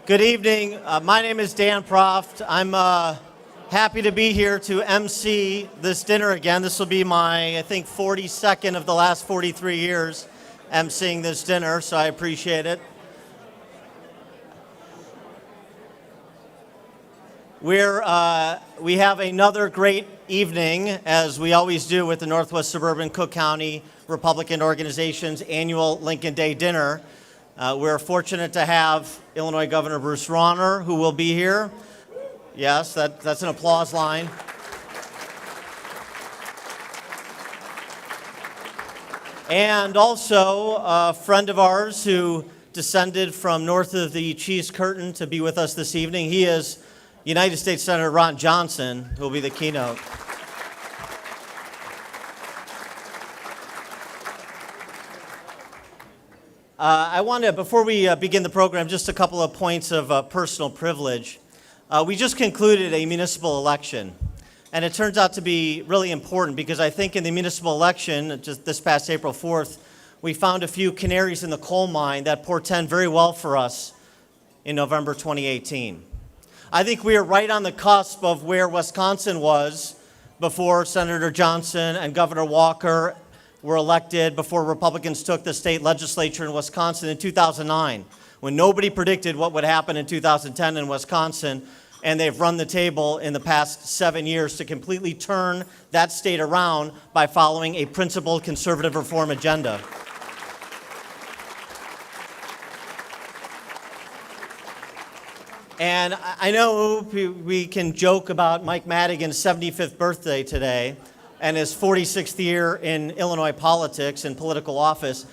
Good evening. My name is Dan Proft. I'm happy to be here to MC this dinner again. This will be my, I think, 42nd of the last 43 years MCing this dinner, so I appreciate it. We have another great evening, as we always do with the Northwest Suburban Cook County Republican Organization's annual Lincoln Day dinner. We're fortunate to have Illinois Governor Bruce Rauner, who will be here. Yes, that's an applause line. And also a friend of ours who descended from north of the Cheese Curtain to be with us this evening. He is United States Senator Ron Johnson, who will be the keynote. I want to, before we begin the program, just a couple of points of personal privilege. We just concluded a municipal election, and it turns out to be really important because I think in the municipal election, just this past April 4th, we found a few canaries in the coal mine that portend very well for us in November 2018. I think we are right on the cusp of where Wisconsin was before Senator Johnson and Governor Walker were elected, before Republicans took the state legislature in Wisconsin in 2009, when nobody predicted what would happen in 2010 in Wisconsin, and they've run the table in the past 7 years to completely turn that state around by following a principled conservative reform agenda. And I know we can joke about Mike Madigan's 75th birthday today and his 46th year in Illinois politics and political office,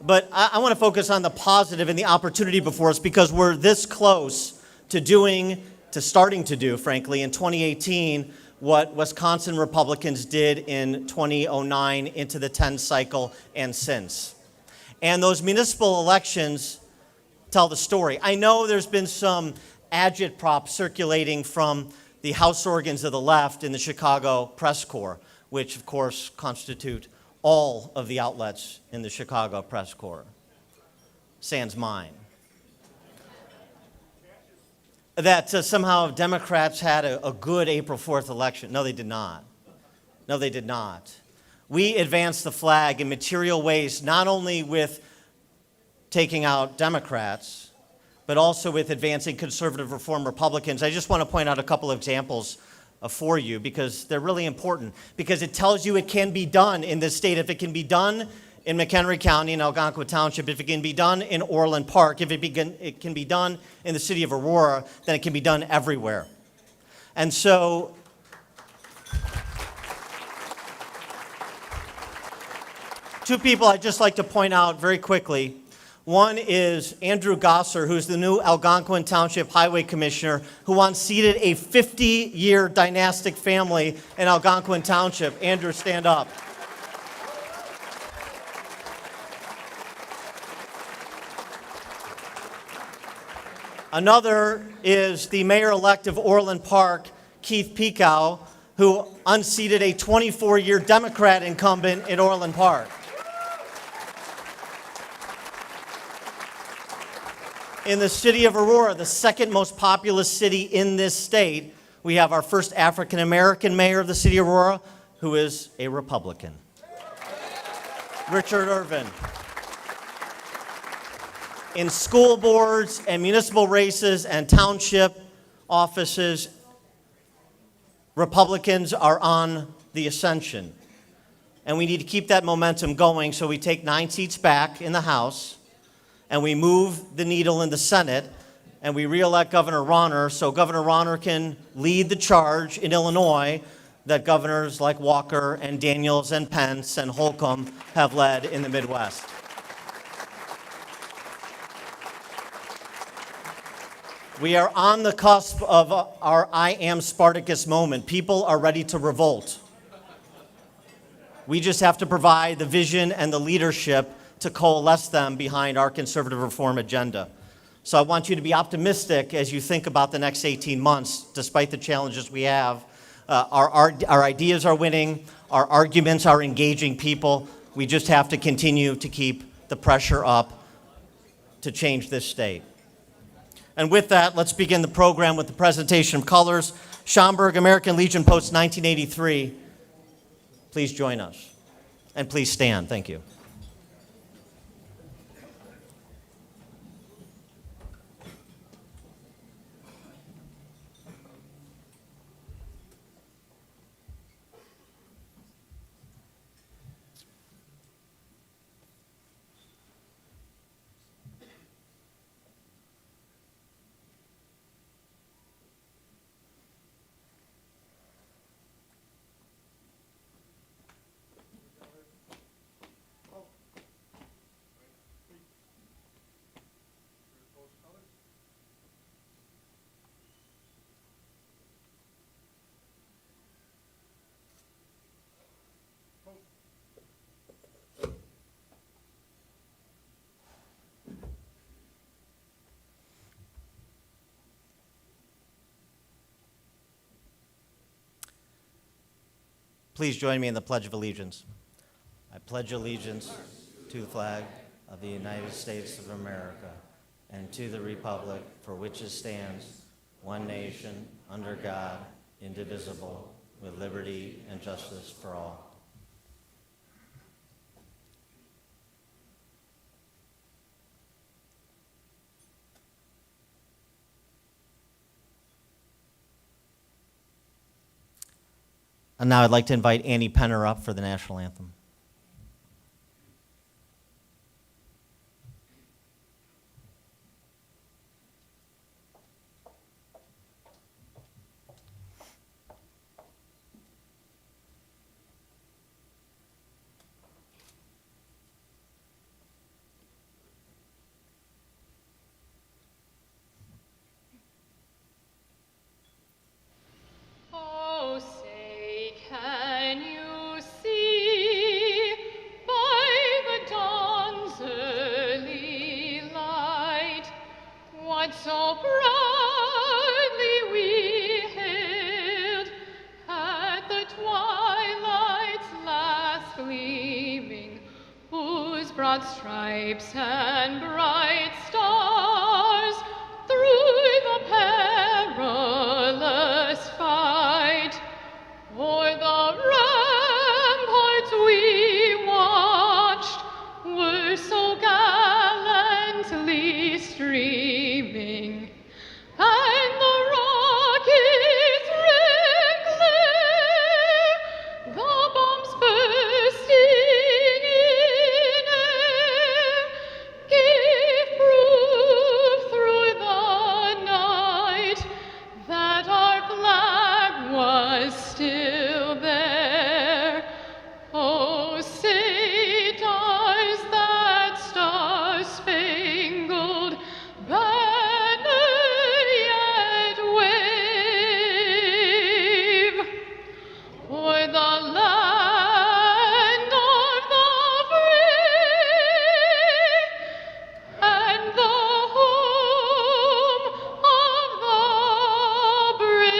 but I want to focus on the positive and the opportunity before us because we're this close to starting to do, frankly, in 2018, what Wisconsin Republicans did in 2009 into the 10 cycle and since. And those municipal elections tell the story. I know there's been some agitprop circulating from the House organs of the left in the Chicago press corps, which of course constitute all of the outlets in the Chicago press corps, sans mine. That somehow Democrats had a good April 4th election. No, they did not. No, they did not. We advanced the flag in material ways, not only with taking out Democrats, but also with advancing conservative reform Republicans. I just want to point out a couple of examples for you because they're really important, because it tells you it can be done in this state. If it can be done in McHenry County and Algonquin Township, if it can be done in Orland Park, if it can be done in the city of Aurora, then it can be done everywhere. And so two people I'd just like to point out very quickly. One is Andrew Gosser, who's the new Algonquin Township Highway Commissioner, who unseated a 50-year dynastic family in Algonquin Township. Andrew, stand up. Another is the mayor-elect of Orland Park, Keith Pekow, who unseated a 24-year Democrat incumbent in Orland Park. In the city of Aurora, the second most populous city in this state, we have our first African-American mayor of the city of Aurora, who is a Republican, Richard Irvin. In school boards and municipal races and township offices, Republicans are on the ascension. And we need to keep that momentum going, so we take 9 seats back in the House, and we move the needle in the Senate, and we reelect Governor Rauner so Governor Rauner can lead the charge in Illinois that governors like Walker and Daniels and Pence and Holcomb have led in the Midwest. We are on the cusp of our I am Spartacus moment. People are ready to revolt. We just have to provide the vision and the leadership to coalesce them behind our conservative reform agenda. So I want you to be optimistic as you think about the next 18 months, despite the challenges we have. Our ideas are winning, our arguments are engaging people. We just have to continue to keep the pressure up to change this state. And with that, let's begin the program with the presentation of colors. Schaumburg, American Legion Post 1983. Please join us. And please stand. Thank you. Please join me in the Pledge of Allegiance. I pledge allegiance to the flag of the United States of America and to the republic for which it stands, one nation, under God, indivisible, with liberty and justice for all. And now I'd like to invite Annie Penner up for the national anthem. So proudly we hailed at the twilight's last gleaming, whose broad stripes and bright stars through the perilous fight o'er the ramparts we watched were so gallantly streaming, and the rockets red glare, the bombs bursting in air, gave proof through the night that our flag was still there. Oh, say does that star-spangled banner yet wave o'er the land of the free and the home of the brave?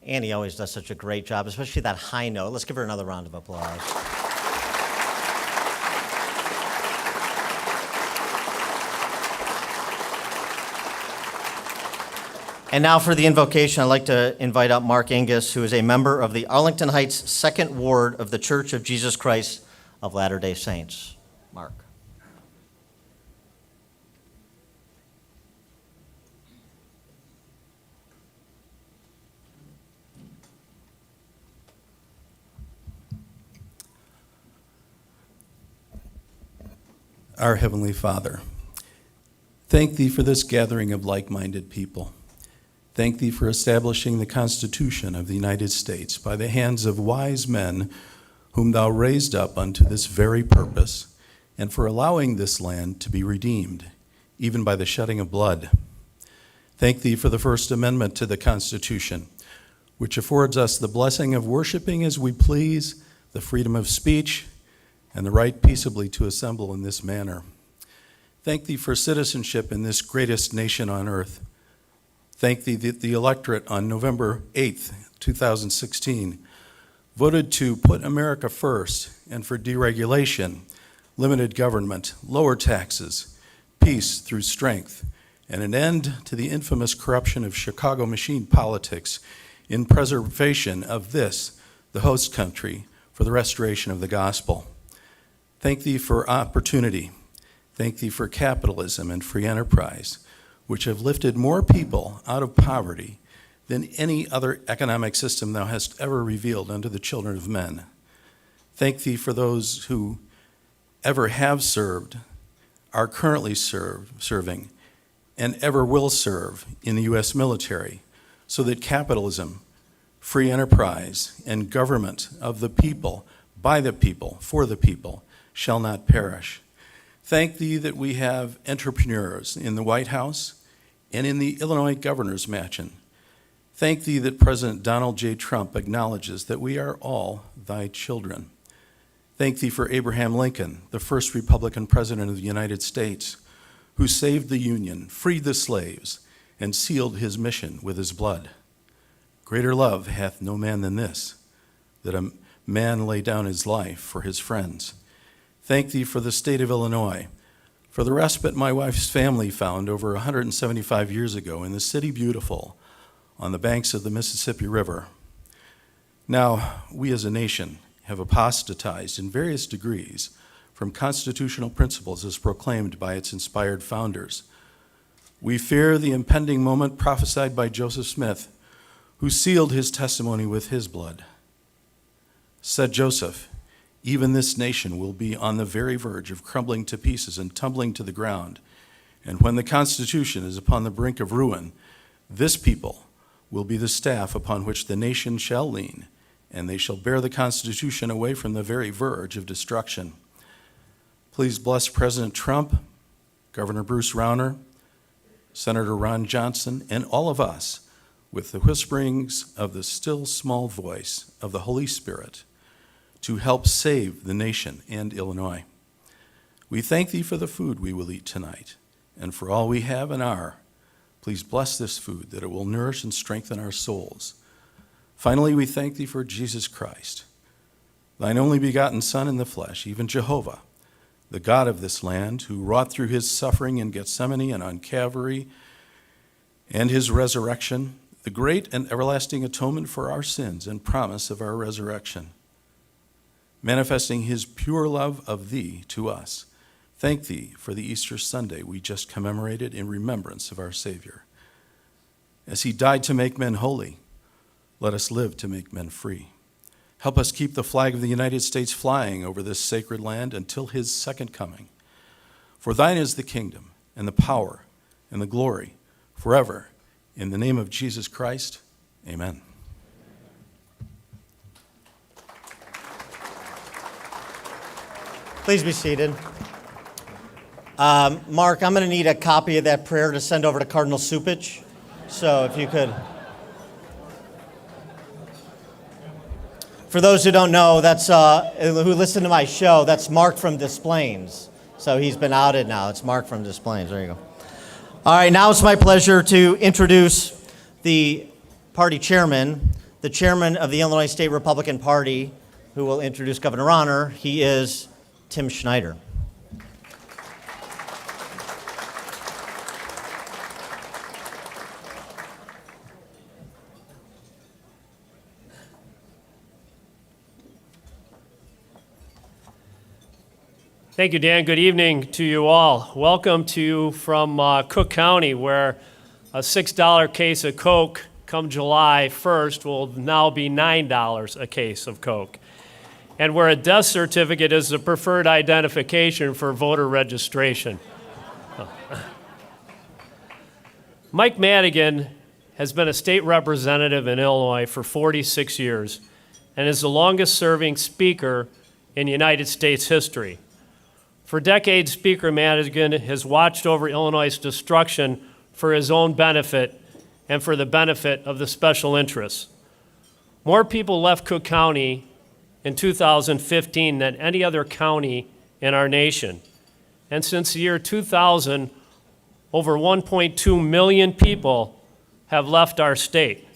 Annie always does such a great job, especially that high note. Let's give her another round of applause. And now for the invocation, I'd like to invite up Mark Angus, who is a member of the Arlington Heights 2nd Ward of the Church of Jesus Christ of Latter-day Saints. Mark. Our Heavenly Father, thank Thee for this gathering of like-minded people. Thank Thee for establishing the Constitution of the United States by the hands of wise men whom Thou raised up unto this very purpose, and for allowing this land to be redeemed, even by the shedding of blood. Thank thee for the First Amendment to the Constitution, which affords us the blessing of worshiping as we please, the freedom of speech, and the right peaceably to assemble in this manner. Thank thee for citizenship in this greatest nation on earth. Thank thee that the electorate on November 8th, 2016, voted to put America first and for deregulation, limited government, lower taxes, peace through strength, and an end to the infamous corruption of Chicago machine politics in preservation of this, the host country, for the restoration of the gospel. Thank thee for opportunity. Thank thee for capitalism and free enterprise, which have lifted more people out of poverty than any other economic system thou hast ever revealed unto the children of men. Thank thee for those who ever have served, are currently serving, and ever will serve in the U.S. military, so that capitalism, free enterprise, and government of the people, by the people, for the people, shall not perish. Thank thee that we have entrepreneurs in the White House and in the Illinois governor's mansion. Thank thee that President Donald J. Trump acknowledges that we are all thy children. Thank thee for Abraham Lincoln, the first Republican president of the United States, who saved the Union, freed the slaves, and sealed his mission with his blood. Greater love hath no man than this, that a man lay down his life for his friends. Thank thee for the state of Illinois, for the respite my wife's family found over 175 years ago in the city beautiful on the banks of the Mississippi River. Now, we as a nation have apostatized in various degrees from constitutional principles as proclaimed by its inspired founders. We fear the impending moment prophesied by Joseph Smith, who sealed his testimony with his blood. Said Joseph, even this nation will be on the very verge of crumbling to pieces and tumbling to the ground. And when the Constitution is upon the brink of ruin, this people will be the staff upon which the nation shall lean, and they shall bear the Constitution away from the very verge of destruction. Please bless President Trump, Governor Bruce Rauner, Senator Ron Johnson, and all of us with the whisperings of the still small voice of the Holy Spirit to help save the nation and Illinois. We thank thee for the food we will eat tonight and for all we have and are. Please bless this food that it will nourish and strengthen our souls. Finally, we thank thee for Jesus Christ, thine only begotten Son in the flesh, even Jehovah, the God of this land, who wrought through his suffering in Gethsemane and on Calvary and his resurrection, the great and everlasting atonement for our sins and promise of our resurrection, manifesting his pure love of thee to us. Thank thee for the Easter Sunday we just commemorated in remembrance of our Savior. As he died to make men holy, let us live to make men free. Help us keep the flag of the United States flying over this sacred land until his second coming. For thine is the kingdom and the power and the glory forever. In the name of Jesus Christ, amen. Please be seated. Mark, I'm going to need a copy of that prayer to send over to Cardinal Supich. So if you could. For those who don't know, that's who listen to my show, that's Mark from Des Plaines. So he's been outed now. It's Mark from Des Plaines. There you go. All right, now it's my pleasure to introduce the party chairman, the chairman of the Illinois State Republican Party, who will introduce Governor Rauner. He is Tim Schneider. Thank you, Dan. Good evening to you all. Welcome to you from Cook County, where a $6 case of Coke come July 1st will now be $9 a case of Coke, and where a death certificate is the preferred identification for voter registration. Mike Madigan has been a state representative in Illinois for 46 years and is the longest-serving speaker in United States history. For decades, Speaker Madigan has watched over Illinois' destruction for his own benefit and for the benefit of the special interests. More people left Cook County in 2015 than any other county in our nation. And since the year 2000, over 1.2 million people have left our state.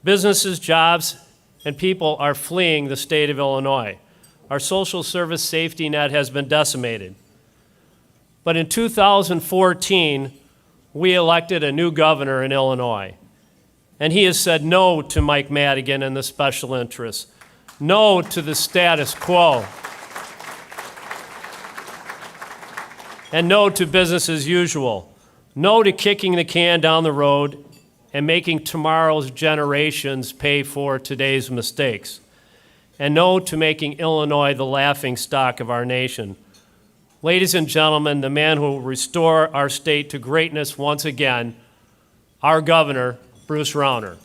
Businesses, jobs, and people are fleeing the state of Illinois. Our social service safety net has been decimated. But in 2014, we elected a new governor in Illinois. And he has said no to Mike Madigan and the special interests, no to the status quo, and no to business as usual, no to kicking the can down the road and making tomorrow's generations pay for today's mistakes, and no to making Illinois the laughingstock of our nation. Ladies and gentlemen, the man who will restore our state to greatness once again, our governor, Bruce Rauner.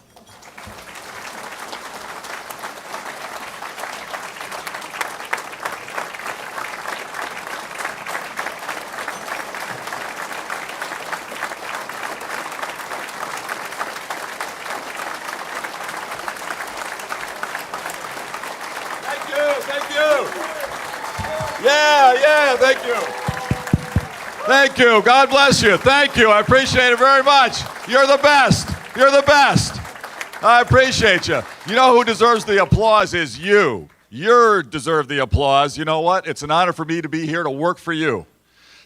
Thank you. Yeah, thank you. Thank you. God bless you. Thank you. I appreciate it very much. You're the best. You're the best. I appreciate you. You know who deserves the applause is you. You deserve the applause. You know what? It's an honor for me to be here to work for you.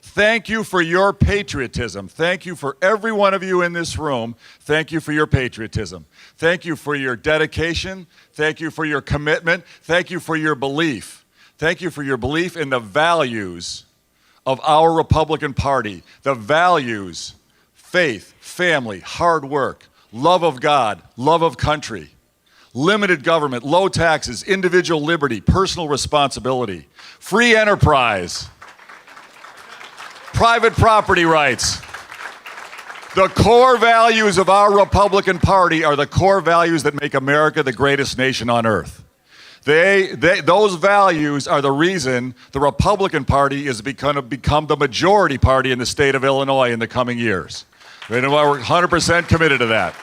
Thank you for your patriotism. Thank you for every one of you in this room. Thank you for your patriotism. Thank you for your dedication. Thank you for your commitment. Thank you for your belief. Thank you for your belief in the values of our Republican Party. The values, faith, family, hard work, love of God, love of country, limited government, low taxes, individual liberty, personal responsibility, free enterprise, private property rights. The core values of our Republican Party are the core values that make America the greatest nation on earth. Those values are the reason the Republican Party is going to become the majority party in the state of Illinois in the coming years. We're 100% committed to that.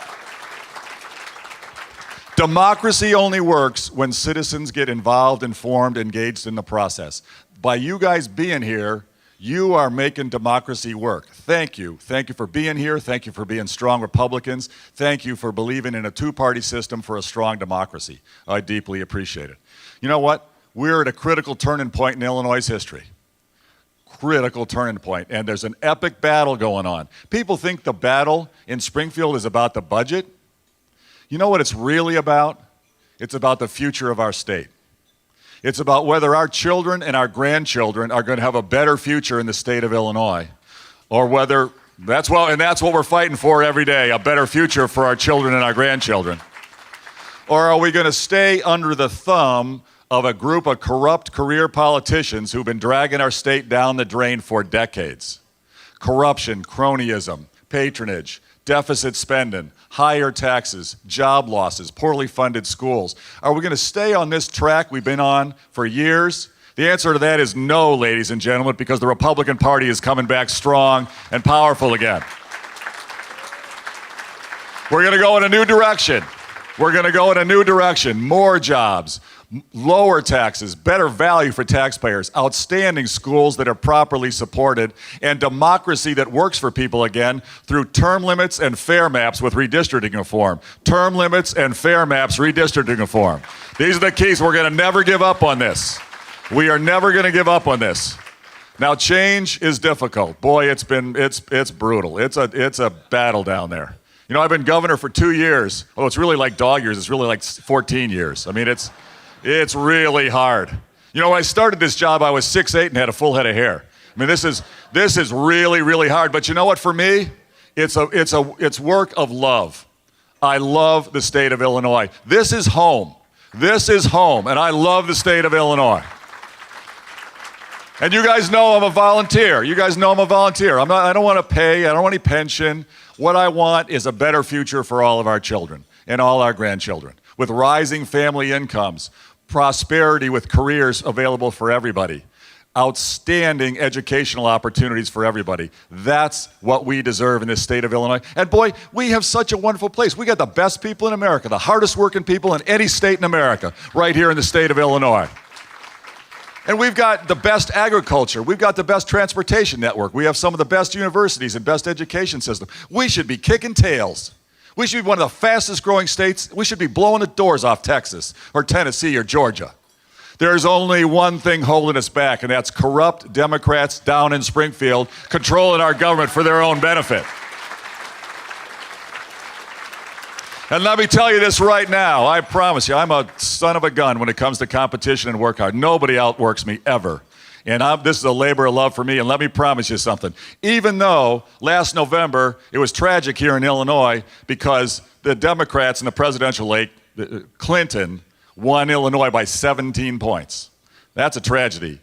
Democracy only works when citizens get involved, informed, engaged in the process. By you guys being here, you are making democracy work. Thank you. Thank you for being here. Thank you for being strong Republicans. Thank you for believing in a two-party system for a strong democracy. I deeply appreciate it. You know what? We're at a critical turning point in Illinois' history. Critical turning point. And there's an epic battle going on. People think the battle in Springfield is about the budget. You know what it's really about? It's about the future of our state. It's about whether our children and our grandchildren are going to have a better future in the state of Illinois, or whether that's what we're fighting for every day, a better future for our children and our grandchildren. Or are we going to stay under the thumb of a group of corrupt career politicians who've been dragging our state down the drain for decades? Corruption, cronyism, patronage, deficit spending, higher taxes, job losses, poorly funded schools. Are we going to stay on this track we've been on for years? The answer to that is no, ladies and gentlemen, because the Republican Party is coming back strong and powerful again. We're going to go in a new direction. We're going to go in a new direction. More jobs, lower taxes, better value for taxpayers, outstanding schools that are properly supported, and democracy that works for people again through term limits and fair maps with redistricting reform. Term limits and fair maps, redistricting reform. These are the keys. We're going to never give up on this. We are never going to give up on this. Now, change is difficult. Boy, it's brutal. It's a battle down there. You know, I've been governor for 2 years. Oh, it's really like dog years. It's really like 14 years. I mean, it's really hard. You know, when I started this job, I was 6'8" and had a full head of hair. I mean, this is really, really hard. But you know what? For me, it's work of love. I love the state of Illinois. This is home. This is home, and I love the state of Illinois. And you guys know I'm a volunteer. You guys know I'm a volunteer. I don't want to pay. I don't want any pension. What I want is a better future for all of our children and all our grandchildren, with rising family incomes, prosperity with careers available for everybody. outstanding educational opportunities for everybody. That's what we deserve in this state of Illinois. And boy, we have such a wonderful place. We got the best people in America, the hardest working people in any state in America, right here in the state of Illinois. And we've got the best agriculture. We've got the best transportation network. We have some of the best universities and best education system. We should be kicking tails. We should be one of the fastest growing states. We should be blowing the doors off Texas or Tennessee or Georgia. There's only one thing holding us back, and that's corrupt Democrats down in Springfield controlling our government for their own benefit. And let me tell you this right now, I promise you, I'm a son of a gun when it comes to competition and work hard. Nobody outworks me ever. And this is a labor of love for me, and let me promise you something. Even though last November it was tragic here in Illinois because the Democrats in the presidential race, Clinton, won Illinois by 17 points. That's a tragedy.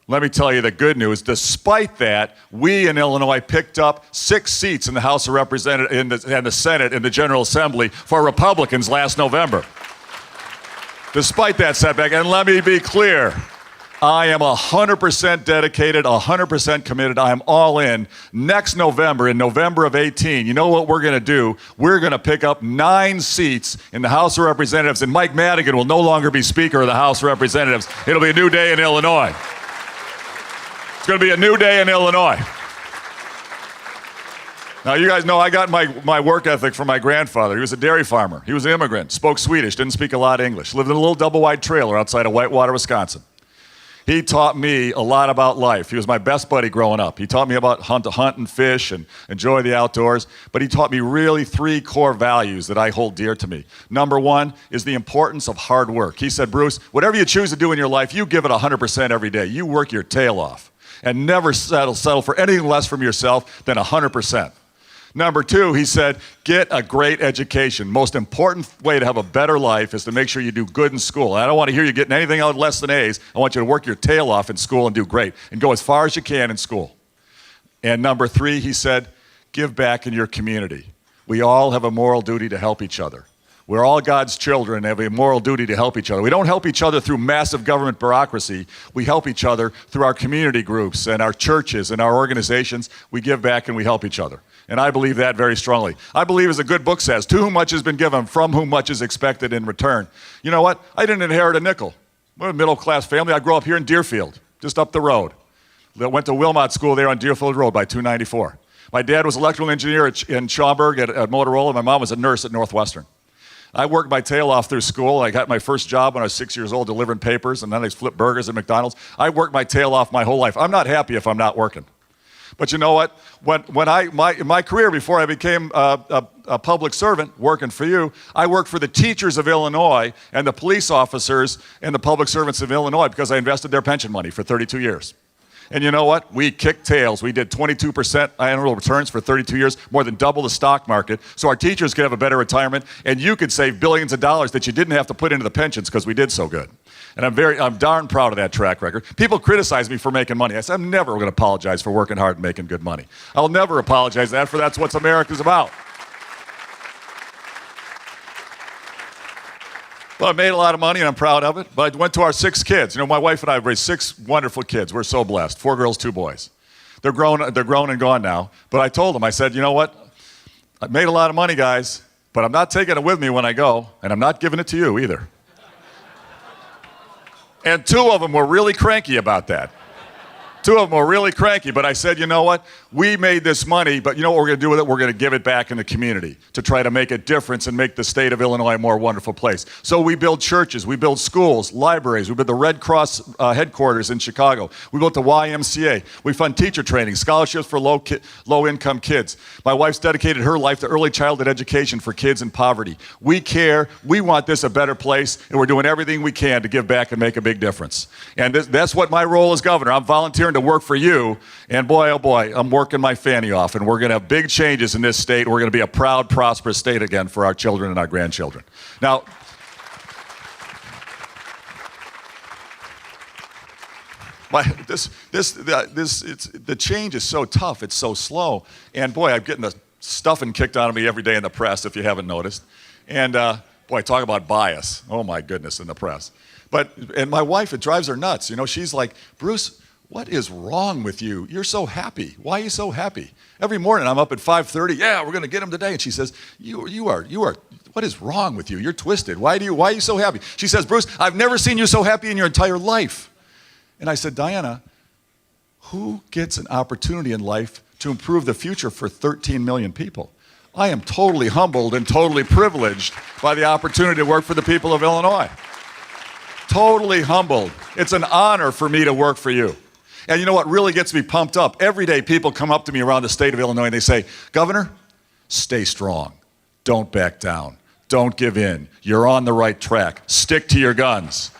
Let me tell you the good news. Despite that, we in Illinois picked up 6 seats in the House of Representatives and the Senate and the General Assembly for Republicans last November. Despite that setback, and let me be clear, I am 100% dedicated, 100% committed. I am all in. Next November, in November of 18, you know what we're going to do? We're going to pick up 9 seats in the House of Representatives, and Mike Madigan will no longer be Speaker of the House of Representatives. It'll be a new day in Illinois. It's going to be a new day in Illinois. Now, you guys know I got my work ethic from my grandfather. He was a dairy farmer. He was an immigrant, spoke Swedish, didn't speak a lot of English, lived in a little double-wide trailer outside of Whitewater, Wisconsin. He taught me a lot about life. He was my best buddy growing up. He taught me about hunt and fish and enjoy the outdoors, but he taught me really 3 core values that I hold dear to me. Number 1 is the importance of hard work. He said, Bruce, whatever you choose to do in your life, you give it 100% every day. You work your tail off and never settle for anything less from yourself than 100%. Number 2, he said, get a great education. Most important way to have a better life is to make sure you do good in school. And I don't want to hear you getting anything out less than A's. I want you to work your tail off in school and do great and go as far as you can in school. And number 3, he said, give back in your community. We all have a moral duty to help each other. We're all God's children and have a moral duty to help each other. We don't help each other through massive government bureaucracy. We help each other through our community groups and our churches and our organizations. We give back and we help each other. And I believe that very strongly. I believe, as a good book says, to whom much has been given, from whom much is expected in return. You know what? I didn't inherit a nickel. We're a middle-class family. I grew up here in Deerfield, just up the road. Went to Wilmot School there on Deerfield Road by 294. My dad was electrical engineer in Schaumburg at Motorola. My mom was a nurse at Northwestern. I worked my tail off through school. I got my first job when I was 6 years old delivering papers, and then I flipped burgers at McDonald's. I worked my tail off my whole life. I'm not happy if I'm not working. But you know what? In my career, before I became a public servant working for you, I worked for the teachers of Illinois and the police officers and the public servants of Illinois because I invested their pension money for 32 years. And you know what? We kicked tails. We did 22% annual returns for 32 years, more than double the stock market. So our teachers could have a better retirement, and you could save billions of dollars that you didn't have to put into the pensions because we did so good. And I'm darn proud of that track record. People criticize me for making money. I said, I'm never going to apologize for working hard and making good money. I'll never apologize for that's what America's about. Well, I made a lot of money, and I'm proud of it. But I went to our 6 kids. You know, my wife and I have raised 6 wonderful kids. We're so blessed. 4 girls, 2 boys. They're grown and gone now. But I told them, I said, you know what? I made a lot of money, guys, but I'm not taking it with me when I go, and I'm not giving it to you either. And 2 of them were really cranky about that. 2 of them were really cranky, but I said, you know what? We made this money, but you know what we're going to do with it? We're going to give it back in the community to try to make a difference and make the state of Illinois a more wonderful place. So we build churches, we build schools, libraries, we build the Red Cross headquarters in Chicago. We built the YMCA. We fund teacher training, scholarships for low-income kids. My wife's dedicated her life to early childhood education for kids in poverty. We care. We want this a better place, and we're doing everything we can to give back and make a big difference. And that's what my role as governor. I'm volunteering to work for you, and boy, oh boy, I'm working my fanny off, and we're going to have big changes in this state. We're going to be a proud, prosperous state again for our children and our grandchildren. Now, the change is so tough, it's so slow, and boy, I'm getting the stuffing kicked out of me every day in the press, if you haven't noticed. And boy, talk about bias. Oh my goodness, in the press. And my wife, it drives her nuts. You know, she's like, Bruce, what is wrong with you? You're so happy. Why are you so happy? Every morning I'm up at 5:30. Yeah, we're going to get him today. And she says, you are, what is wrong with you? You're twisted. Why are you so happy? She says, Bruce, I've never seen you so happy in your entire life. And I said, Diana, who gets an opportunity in life to improve the future for 13 million people? I am totally humbled and totally privileged by the opportunity to work for the people of Illinois. Totally humbled. It's an honor for me to work for you. And you know what really gets me pumped up? Every day people come up to me around the state of Illinois and they say, Governor, stay strong. Don't back down. Don't give in. You're on the right track. Stick to your guns.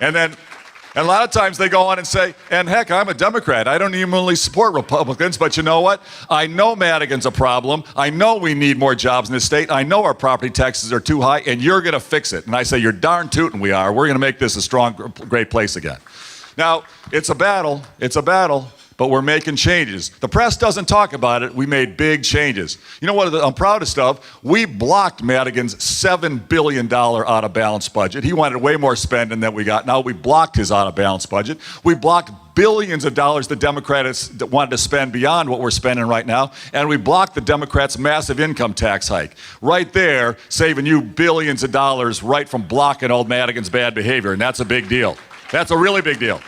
And a lot of times they go on and say, and heck, I'm a Democrat. I don't even really support Republicans, but you know what? I know Madigan's a problem. I know we need more jobs in this state. I know our property taxes are too high, and you're going to fix it. And I say, you're darn tootin' we are. We're going to make this a strong, great place again. Now, it's a battle, but we're making changes. The press doesn't talk about it. We made big changes. You know what I'm proudest of? We blocked Madigan's $7 billion out-of-balance budget. He wanted way more spending than we got. Now we blocked his out-of-balance budget. We blocked billions of dollars the Democrats wanted to spend beyond what we're spending right now, and we blocked the Democrats' massive income tax hike. Right there, saving you billions of dollars right from blocking old Madigan's bad behavior, and that's a big deal. That's a really big deal.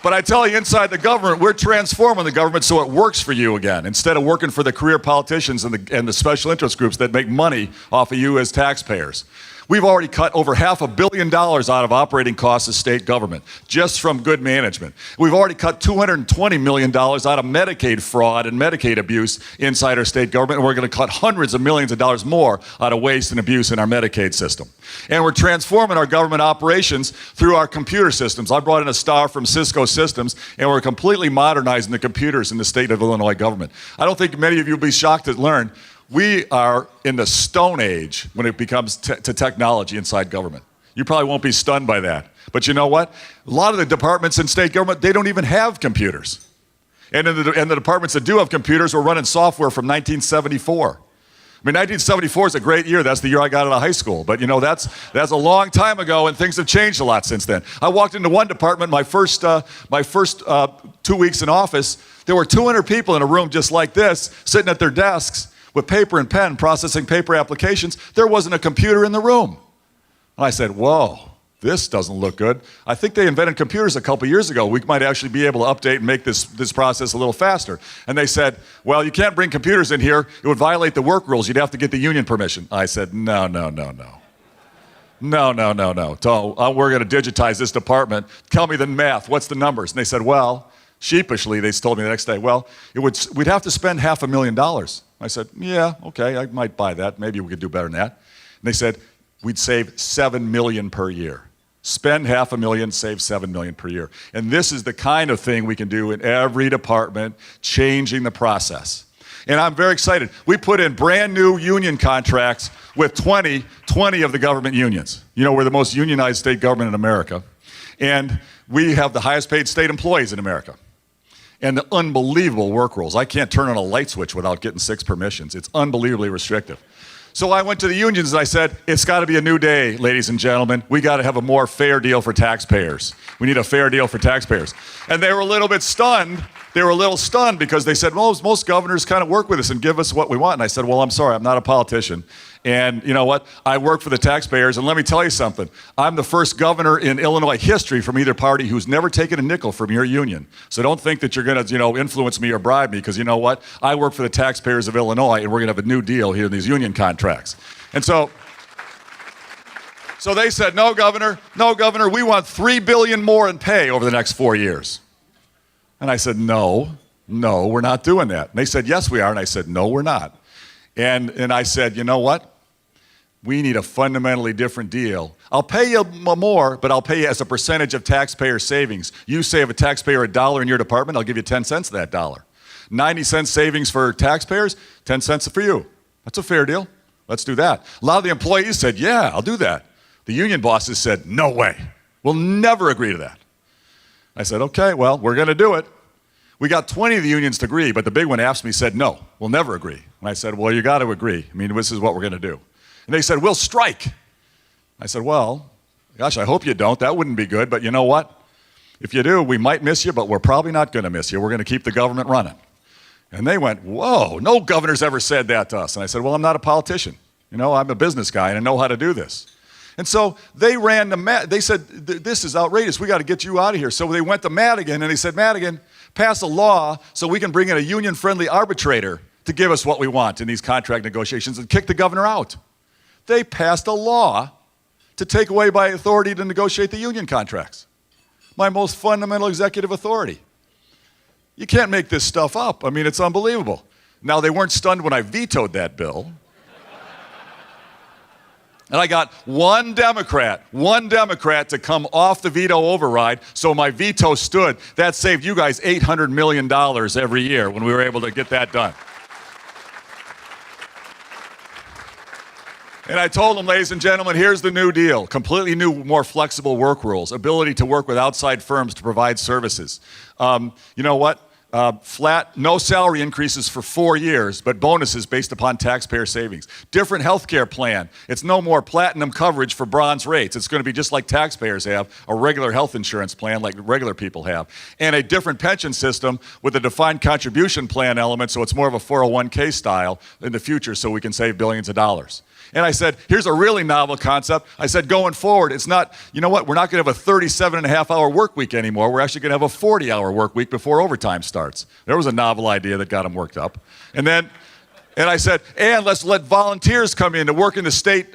But I tell you, inside the government, we're transforming the government so it works for you again, instead of working for the career politicians and the special interest groups that make money off of you as taxpayers. We've already cut over $500 million out of operating costs of state government, just from good management. We've already cut $220 million out of Medicaid fraud and Medicaid abuse inside our state government, and we're going to cut hundreds of millions of dollars more out of waste and abuse in our Medicaid system. And we're transforming our government operations through our computer systems. I brought in a star from Cisco Systems, and we're completely modernizing the computers in the state of Illinois government. I don't think many of you will be shocked to learn we are in the Stone Age when it comes to technology inside government. You probably won't be stunned by that. But you know what? A lot of the departments in state government, they don't even have computers. And in the departments that do have computers, we're running software from 1974. I mean, 1974 is a great year. That's the year I got out of high school. But you know, that's a long time ago, and things have changed a lot since then. I walked into one department, my first 2 weeks in office, there were 200 people in a room just like this, sitting at their desks, with paper and pen, processing paper applications. There wasn't a computer in the room. And I said, whoa, this doesn't look good. I think they invented computers a couple years ago. We might actually be able to update and make this process a little faster. And they said, well, you can't bring computers in here. It would violate the work rules. You'd have to get the union permission. I said, no. No, we're going to digitize this department. Tell me the math. What's the numbers? And they said, well, sheepishly, they told me the next day, well, we'd have to spend $500,000. I said, yeah, okay, I might buy that. Maybe we could do better than that. And they said, we'd save $7 million per year. Spend $500,000, save $7 million per year. And this is the kind of thing we can do in every department, changing the process. And I'm very excited. We put in brand new union contracts with 20 of the government unions. You know, we're the most unionized state government in America. And we have the highest paid state employees in America. And the unbelievable work rules. I can't turn on a light switch without getting 6 permissions. It's unbelievably restrictive. So I went to the unions and I said, it's got to be a new day, ladies and gentlemen. We got to have a more fair deal for taxpayers. We need a fair deal for taxpayers. And they were a little bit stunned. They were a little stunned because they said, well, most governors kind of work with us and give us what we want. And I said, well, I'm sorry, I'm not a politician. And you know what? I work for the taxpayers. And let me tell you something. I'm the first governor in Illinois history from either party who's never taken a nickel from your union. So don't think that you're going to, influence me or bribe me, because you know what? I work for the taxpayers of Illinois, and we're going to have a new deal here in these union contracts. And so they said, no, Governor, we want $3 billion more in pay over the next 4 years. And I said, no, we're not doing that. And they said, yes, we are. And I said, no, we're not. And I said, you know what? We need a fundamentally different deal. I'll pay you more, but I'll pay you as a percentage of taxpayer savings. You save a taxpayer $1 in your department, I'll give you 10 cents of that dollar. 90 cents savings for taxpayers, 10 cents for you. That's a fair deal. Let's do that. A lot of the employees said, yeah, I'll do that. The union bosses said, no way. We'll never agree to that. I said, okay, well, we're going to do it. We got 20 of the unions to agree, but the big one after me said, no, we'll never agree. And I said, well, you got to agree. I mean, this is what we're going to do. And they said, we'll strike. I said, well, gosh, I hope you don't. That wouldn't be good. But you know what? If you do, we might miss you, but we're probably not going to miss you. We're going to keep the government running. And they went, whoa, no governor's ever said that to us. And I said, well, I'm not a politician. You know, I'm a business guy and I know how to do this. And so they ran to they said, this is outrageous. We got to get you out of here. So they went to Madigan and they said, Madigan, pass a law so we can bring in a union-friendly arbitrator to give us what we want in these contract negotiations and kick the governor out. They passed a law to take away my authority to negotiate the union contracts, my most fundamental executive authority. You can't make this stuff up. I mean, it's unbelievable. Now, they weren't stunned when I vetoed that bill. And I got one Democrat to come off the veto override, so my veto stood. That saved you guys $800 million every year when we were able to get that done. And I told them, ladies and gentlemen, here's the new deal. Completely new, more flexible work rules, ability to work with outside firms to provide services. You know what? Flat, no salary increases for 4 years, but bonuses based upon taxpayer savings. Different health care plan. It's no more platinum coverage for bronze rates. It's going to be just like taxpayers have, a regular health insurance plan like regular people have. And a different pension system with a defined contribution plan element, so it's more of a 401k style in the future so we can save billions of dollars. And I said, here's a really novel concept. I said, going forward, it's not, you know what, we're not going to have a 37-and-a-half-hour work week anymore. We're actually going to have a 40-hour work week before overtime starts. There was a novel idea that got them worked up. And I said, and let's let volunteers come in to work in the state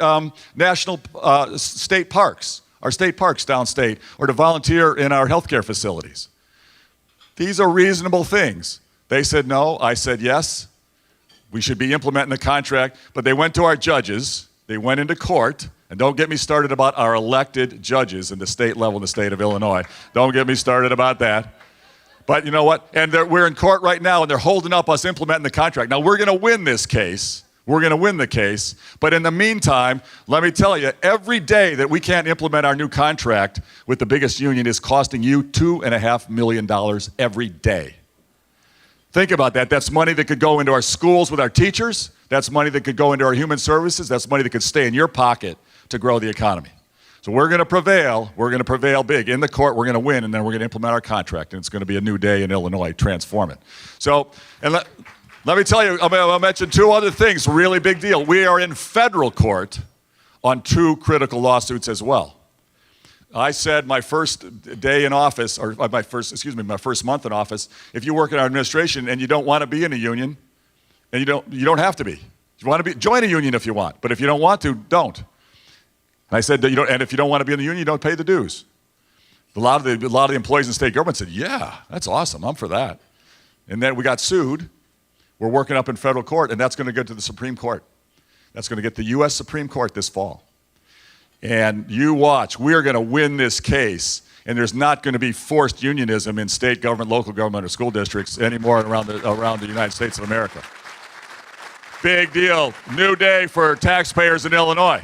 state parks, our state parks downstate, or to volunteer in our healthcare facilities. These are reasonable things. They said no. I said yes. We should be implementing the contract, but they went to our judges, they went into court, and don't get me started about our elected judges in the state level in the state of Illinois. Don't get me started about that. But you know what? And we're in court right now, and they're holding up us implementing the contract. Now, we're going to win this case. We're going to win the case. But in the meantime, let me tell you, every day that we can't implement our new contract with the biggest union is costing you $2.5 million every day. Think about that. That's money that could go into our schools with our teachers. That's money that could go into our human services. That's money that could stay in your pocket to grow the economy. So we're going to prevail. We're going to prevail big. In the court, we're going to win, and then we're going to implement our contract, and it's going to be a new day in Illinois. Transform it. So, and let me tell you, I'll mention two other things. Really big deal. We are in federal court on two critical lawsuits as well. I said my first day in office, or my first month in office, if you work in our administration and you don't want to be in a union, and you don't have to be. If you want to be, join a union if you want, but if you don't want to, don't. And I said that and if you don't want to be in the union, you don't pay the dues. A lot of the employees in state government said, yeah, that's awesome, I'm for that. And then we got sued. We're working up in federal court, and that's going to go to the Supreme Court. That's going to get the U.S. Supreme Court this fall. And you watch, we're going to win this case, and there's not going to be forced unionism in state government, local government, or school districts anymore around the United States of America. Big deal. New day for taxpayers in Illinois.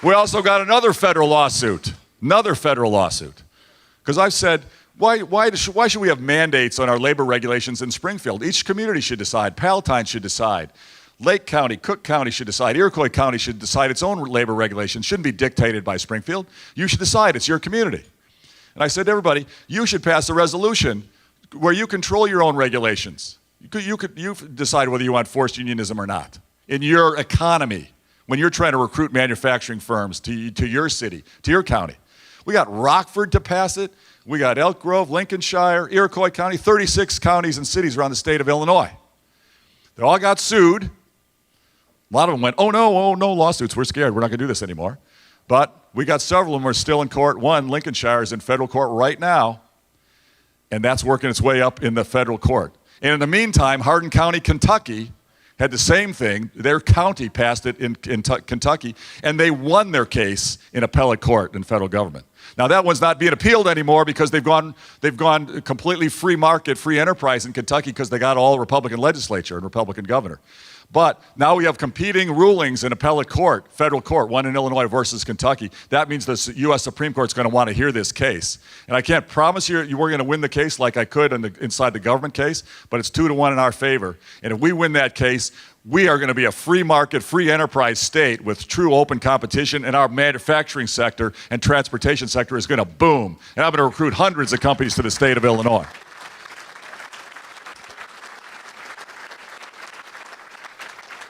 We also got another federal lawsuit. Because I've said, why should we have mandates on our labor regulations in Springfield? Each community should decide. Palatine should decide. Lake County, Cook County should decide. Iroquois County should decide its own labor regulations. Shouldn't be dictated by Springfield. You should decide. It's your community. And I said to everybody, you should pass a resolution where you control your own regulations. You decide whether you want forced unionism or not in your economy when you're trying to recruit manufacturing firms to your city, to your county. We got Rockford to pass it. We got Elk Grove, Lincolnshire, Iroquois County, 36 counties and cities around the state of Illinois. They all got sued. A lot of them went, oh no, lawsuits, we're scared, we're not going to do this anymore. But we got several of them are still in court. One, Lincolnshire, is in federal court right now, and that's working its way up in the federal court. And in the meantime, Hardin County, Kentucky, had the same thing. Their county passed it in Kentucky, and they won their case in appellate court in federal government. Now that one's not being appealed anymore because they've gone completely free market, free enterprise in Kentucky because they got all Republican legislature and Republican governor. But now we have competing rulings in appellate court, federal court, one in Illinois versus Kentucky. That means the U.S. Supreme Court's going to want to hear this case. And I can't promise you we're going to win the case like I could inside the government case, but it's 2-1 in our favor. And if we win that case, we are going to be a free market, free enterprise state with true open competition, and our manufacturing sector and transportation sector is going to boom. And I'm going to recruit hundreds of companies to the state of Illinois.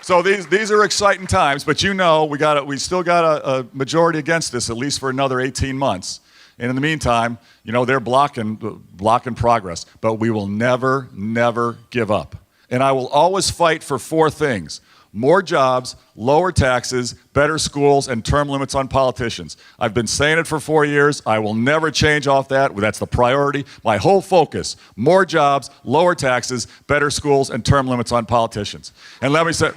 So these are exciting times, but you know we still got a majority against this, at least for another 18 months. And in the meantime, you know, they're blocking progress. But we will never, never give up. And I will always fight for 4 things: more jobs, lower taxes, better schools, and term limits on politicians. I've been saying it for 4 years. I will never change off that. That's the priority. My whole focus: more jobs, lower taxes, better schools, and term limits on politicians. And let me say,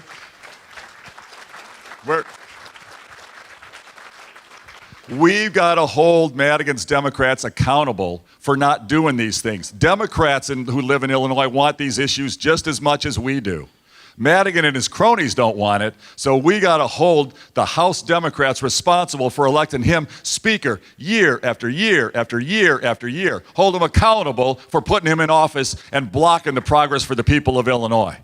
we've got to hold Madigan's Democrats accountable for not doing these things. Democrats who live in Illinois want these issues just as much as we do. Madigan and his cronies don't want it, so we got to hold the House Democrats responsible for electing him Speaker year after year after year after year. Hold him accountable for putting him in office and blocking the progress for the people of Illinois.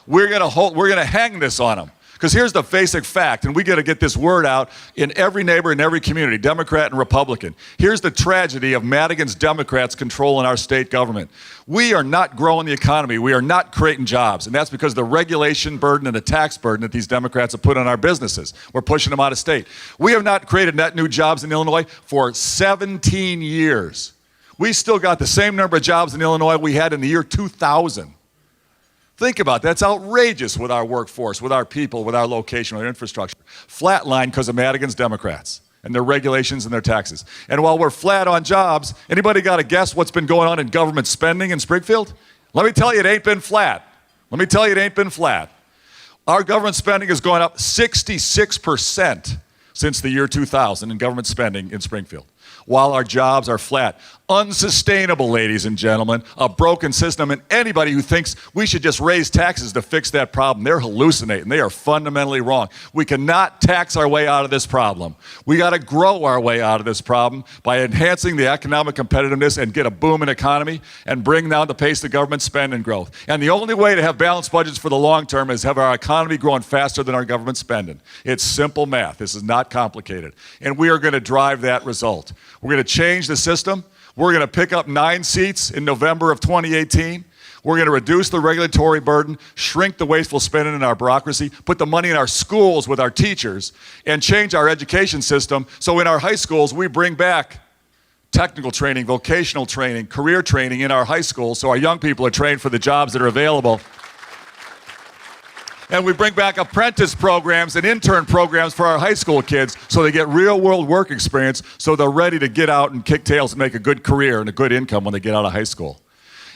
We're going to hang this on him. Because here's the basic fact, and we got to get this word out in every neighbor, in every community, Democrat and Republican. Here's the tragedy of Madigan's Democrats controlling our state government. We are not growing the economy. We are not creating jobs. And that's because of the regulation burden and the tax burden that these Democrats have put on our businesses. We're pushing them out of state. We have not created net new jobs in Illinois for 17 years. We still got the same number of jobs in Illinois we had in the year 2000. Think about that. That's outrageous with our workforce, with our people, with our location, with our infrastructure. Flatline because of Madigan's Democrats and their regulations and their taxes. And while we're flat on jobs, anybody got to guess what's been going on in government spending in Springfield? Let me tell you, it ain't been flat. Let me tell you, it ain't been flat. Our government spending has gone up 66% since the year 2000 in government spending in Springfield, while our jobs are flat. Unsustainable, ladies and gentlemen, a broken system, and anybody who thinks we should just raise taxes to fix that problem, they're hallucinating. They are fundamentally wrong. We cannot tax our way out of this problem. We got to grow our way out of this problem by enhancing the economic competitiveness and get a booming economy and bring down the pace of government spend and growth. And the only way to have balanced budgets for the long term is have our economy growing faster than our government spending. It's simple math. This is not complicated. And we are going to drive that result. We're going to change the system. We're going to pick up 9 seats in November of 2018. We're going to reduce the regulatory burden, shrink the wasteful spending in our bureaucracy, put the money in our schools with our teachers, and change our education system so in our high schools we bring back technical training, vocational training, career training in our high schools so our young people are trained for the jobs that are available. And we bring back apprentice programs and intern programs for our high school kids so they get real-world work experience so they're ready to get out and kick tails and make a good career and a good income when they get out of high school.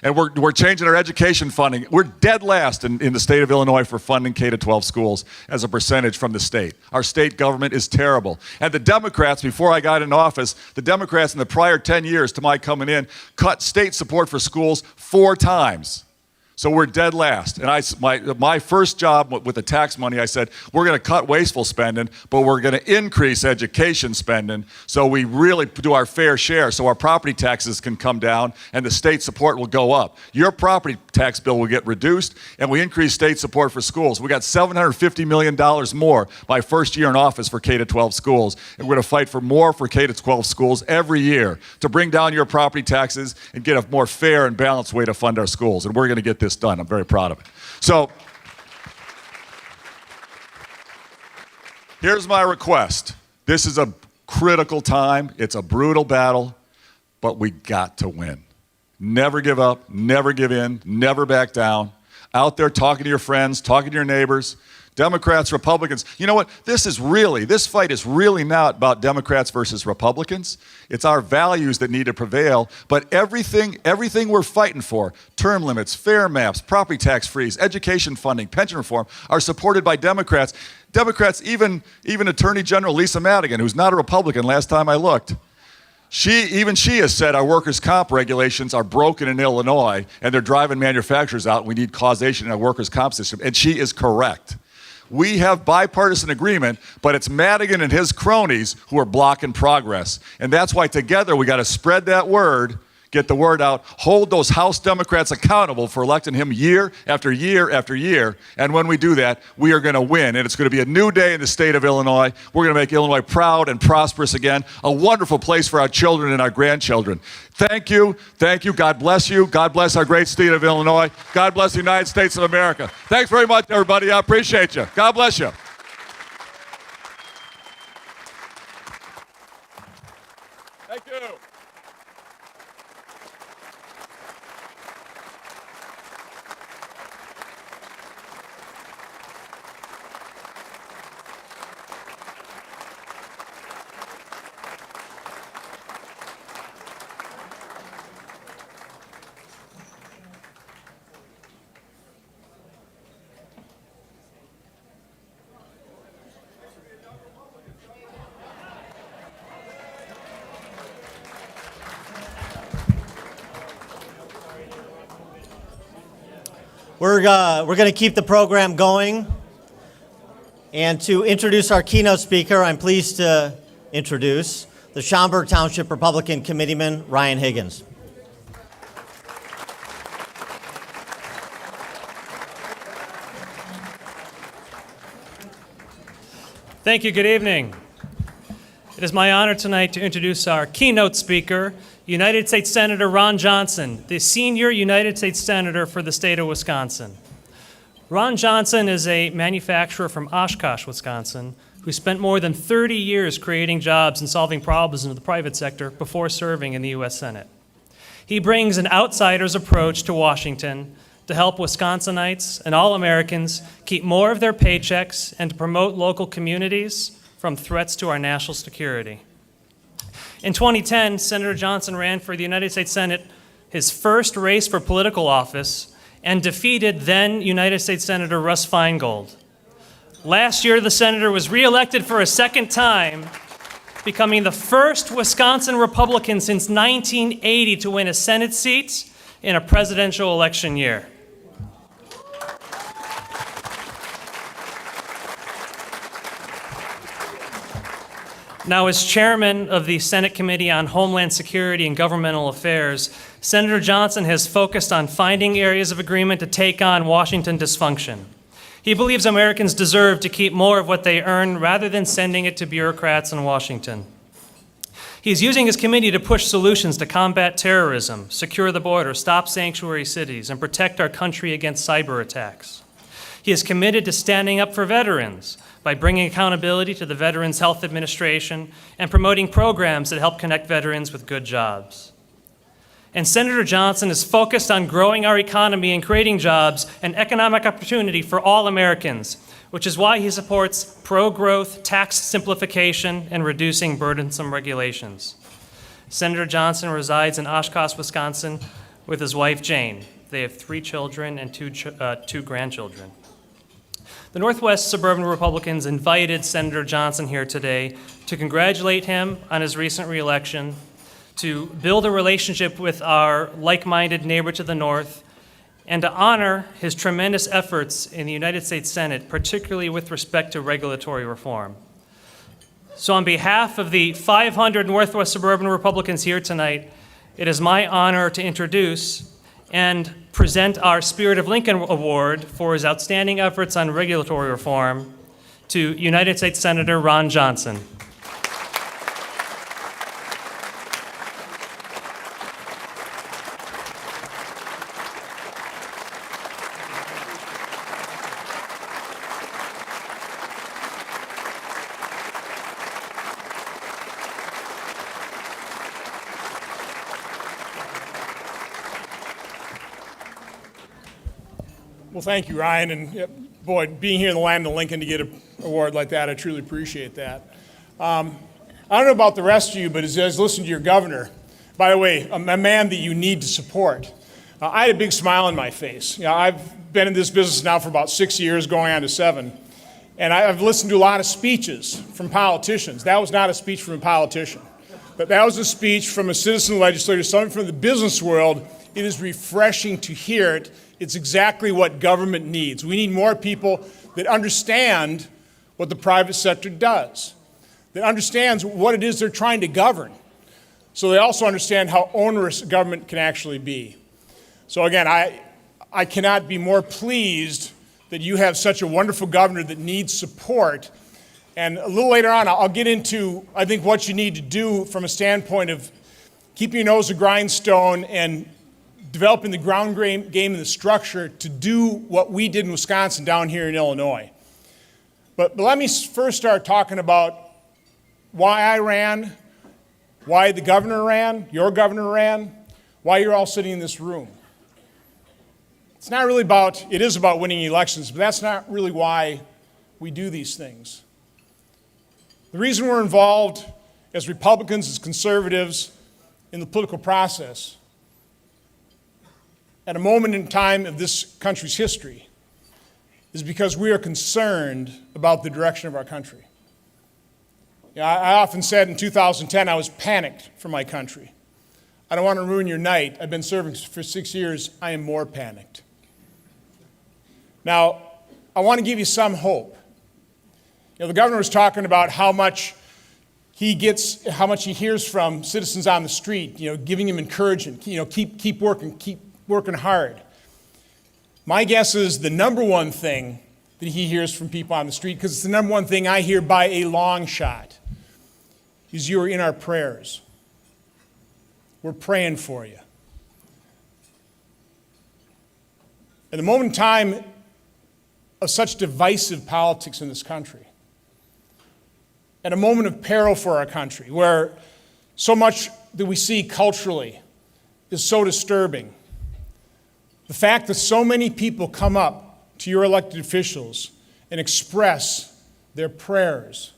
And we're changing our education funding. We're dead last in the state of Illinois for funding K-12 schools as a percentage from the state. Our state government is terrible. And the Democrats, before I got in office, the Democrats in the prior 10 years to my coming in cut state support for schools 4 times. So we're dead last. And my first job with the tax money, I said, we're going to cut wasteful spending, but we're going to increase education spending so we really do our fair share so our property taxes can come down and the state support will go up. Your property tax bill will get reduced and we increase state support for schools. We got $750 million more my first year in office for K-12 schools. And we're going to fight for more for K-12 schools every year to bring down your property taxes and get a more fair and balanced way to fund our schools. And we're going to get this done. I'm very proud of it. So here's my request. This is a critical time. It's a brutal battle, but we got to win. Never give up, never give in, never back down. Out there talking to your friends, talking to your neighbors, Democrats, Republicans. You know what? This fight is really not about Democrats versus Republicans. It's our values that need to prevail. But everything we're fighting for, term limits, fair maps, property tax freeze, education funding, pension reform, are supported by Democrats. Democrats, even Attorney General Lisa Madigan, who's not a Republican last time I looked, Even she has said our workers' comp regulations are broken in Illinois and they're driving manufacturers out. We need causation in our workers' comp system. And she is correct. We have bipartisan agreement, but it's Madigan and his cronies who are blocking progress. And that's why together we got to spread that word, get the word out, hold those House Democrats accountable for electing him year after year after year. And when we do that, we are going to win. And it's going to be a new day in the state of Illinois. We're going to make Illinois proud and prosperous again, a wonderful place for our children and our grandchildren. Thank you. Thank you. God bless you. God bless our great state of Illinois. God bless the United States of America. Thanks very much, everybody. I appreciate you. God bless you. Thank you. We're going to keep the program going. And to introduce our keynote speaker, I'm pleased to introduce the Schaumburg Township Republican Committeeman, Ryan Higgins. Thank you. Good evening. It is my honor tonight to introduce our keynote speaker, United States Senator Ron Johnson, the senior United States Senator for the state of Wisconsin. Ron Johnson is a manufacturer from Oshkosh, Wisconsin, who spent more than 30 years creating jobs and solving problems in the private sector before serving in the U.S. Senate. He brings an outsider's approach to Washington to help Wisconsinites and all Americans keep more of their paychecks and to promote local communities from threats to our national security. In 2010, Senator Johnson ran for the United States Senate, his first race for political office, and defeated then United States Senator Russ Feingold. Last year, the senator was reelected for a second time, becoming the first Wisconsin Republican since 1980 to win a Senate seat in a presidential election year. Now, as chairman of the Senate Committee on Homeland Security and Governmental Affairs, Senator Johnson has focused on finding areas of agreement to take on Washington dysfunction. He believes Americans deserve to keep more of what they earn rather than sending it to bureaucrats in Washington. He's using his committee to push solutions to combat terrorism, secure the border, stop sanctuary cities, and protect our country against cyber attacks. He is committed to standing up for veterans by bringing accountability to the Veterans Health Administration and promoting programs that help connect veterans with good jobs. And Senator Johnson is focused on growing our economy and creating jobs and economic opportunity for all Americans, which is why he supports pro-growth, tax simplification, and reducing burdensome regulations. Senator Johnson resides in Oshkosh, Wisconsin, with his wife, Jane. They have 3 children and two grandchildren. The Northwest Suburban Republicans invited Senator Johnson here today to congratulate him on his recent reelection, to build a relationship with our like-minded neighbor to the north, and to honor his tremendous efforts in the United States Senate, particularly with respect to regulatory reform. So on behalf of the 500 Northwest Suburban Republicans here tonight, it is my honor to introduce and present our Spirit of Lincoln Award for his outstanding efforts on regulatory reform to United States Senator Ron Johnson. Well, thank you, Ryan. And boy, being here in the land of Lincoln to get an award like that, I truly appreciate that. I don't know about the rest of you, but as I was listening to your governor, by the way, a man that you need to support, I had a big smile on my face. You know, I've been in this business now for about 6 years, going on to 7. And I've listened to a lot of speeches from politicians. That was not a speech from a politician. But that was a speech from a citizen legislator, someone from the business world. It is refreshing to hear it. It's exactly what government needs. We need more people that understand what the private sector does, that understands what it is they're trying to govern, so they also understand how onerous government can actually be. So again, I cannot be more pleased that you have such a wonderful governor that needs support. And a little later on, I'll get into, I think, what you need to do from a standpoint of keeping your nose to the grindstone and developing the ground game and the structure to do what we did in Wisconsin down here in Illinois. But let me first start talking about why I ran, why the governor ran, your governor ran, why you're all sitting in this room. It's not really about, it is about winning elections, but that's not really why we do these things. The reason we're involved as Republicans, as conservatives, in the political process at a moment in time of this country's history is because we are concerned about the direction of our country. I often said in 2010 I was panicked for my country. I don't want to ruin your night. I've been serving for 6 years. I am more panicked. Now, I want to give you some hope. The governor was talking about how much he hears from citizens on the street, giving him encouragement, keep working hard. My guess is the number one thing that he hears from people on the street, because it's the number one thing I hear by a long shot, is you are in our prayers. We're praying for you. At the moment in time of such divisive politics in this country, at a moment of peril for our country, where so much that we see culturally is so disturbing, the fact that so many people come up to your elected officials and express their prayers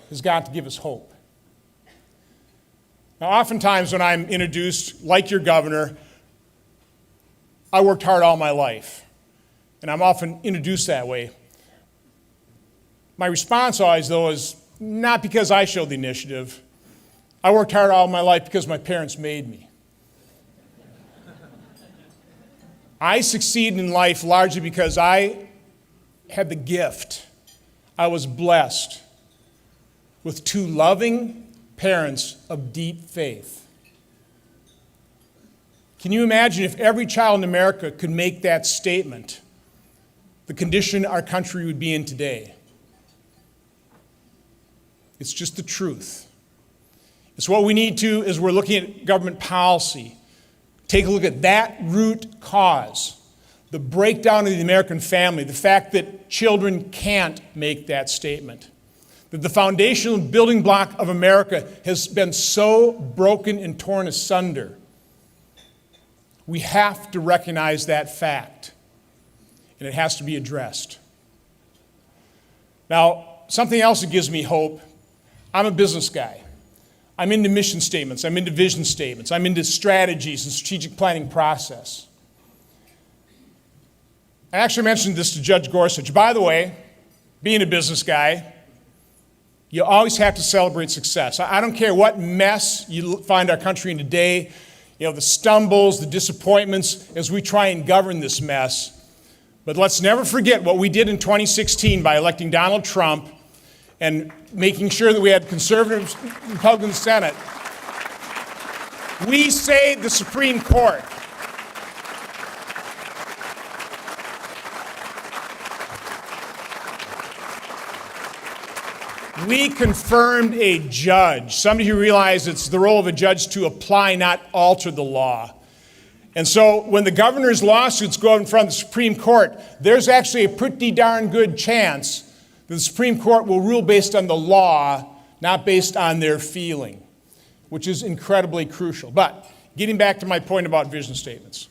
has got to give us hope. Now, oftentimes when I'm introduced, like your governor, I worked hard all my life, and I'm often introduced that way. My response always, though, is not because I showed the initiative. I worked hard all my life because my parents made me. I succeeded in life largely because I had the gift. I was blessed with two loving parents of deep faith. Can you imagine if every child in America could make that statement, the condition our country would be in today? It's just the truth. It's what we need to, as we're looking at government policy, take a look at that root cause, the breakdown of the American family, the fact that children can't make that statement, that the foundational building block of America has been so broken and torn asunder. We have to recognize that fact, and it has to be addressed. Now, something else that gives me hope, I'm a business guy. I'm into mission statements, I'm into vision statements, I'm into strategies and strategic planning process. I actually mentioned this to Judge Gorsuch. By the way, being a business guy, you always have to celebrate success. I don't care what mess you find our country in today, the stumbles, the disappointments as we try and govern this mess. But let's never forget what we did in 2016 by electing Donald Trump and making sure that we had conservative Republican Senate. We saved the Supreme Court. We confirmed a judge, somebody who realized it's the role of a judge to apply, not alter the law. And so when the governor's lawsuits go in front of the Supreme Court, there's actually a pretty darn good chance that the Supreme Court will rule based on the law, not based on their feeling, which is incredibly crucial. But getting back to my point about vision statements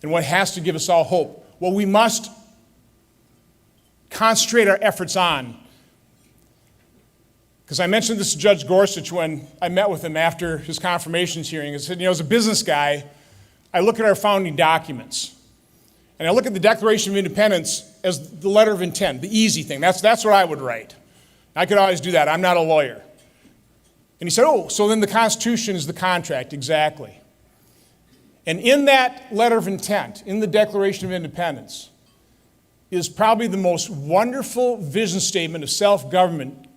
and what has to give us all hope, what we must concentrate our efforts on, because I mentioned this to Judge Gorsuch when I met with him after his confirmations hearing. I said, as a business guy, I look at our founding documents, and I look at the Declaration of Independence as the letter of intent, the easy thing. That's what I would write. I could always do that. I'm not a lawyer. And he said, oh, so then the Constitution is the contract, exactly. And in that letter of intent, in the Declaration of Independence, is probably the most wonderful vision statement of self-government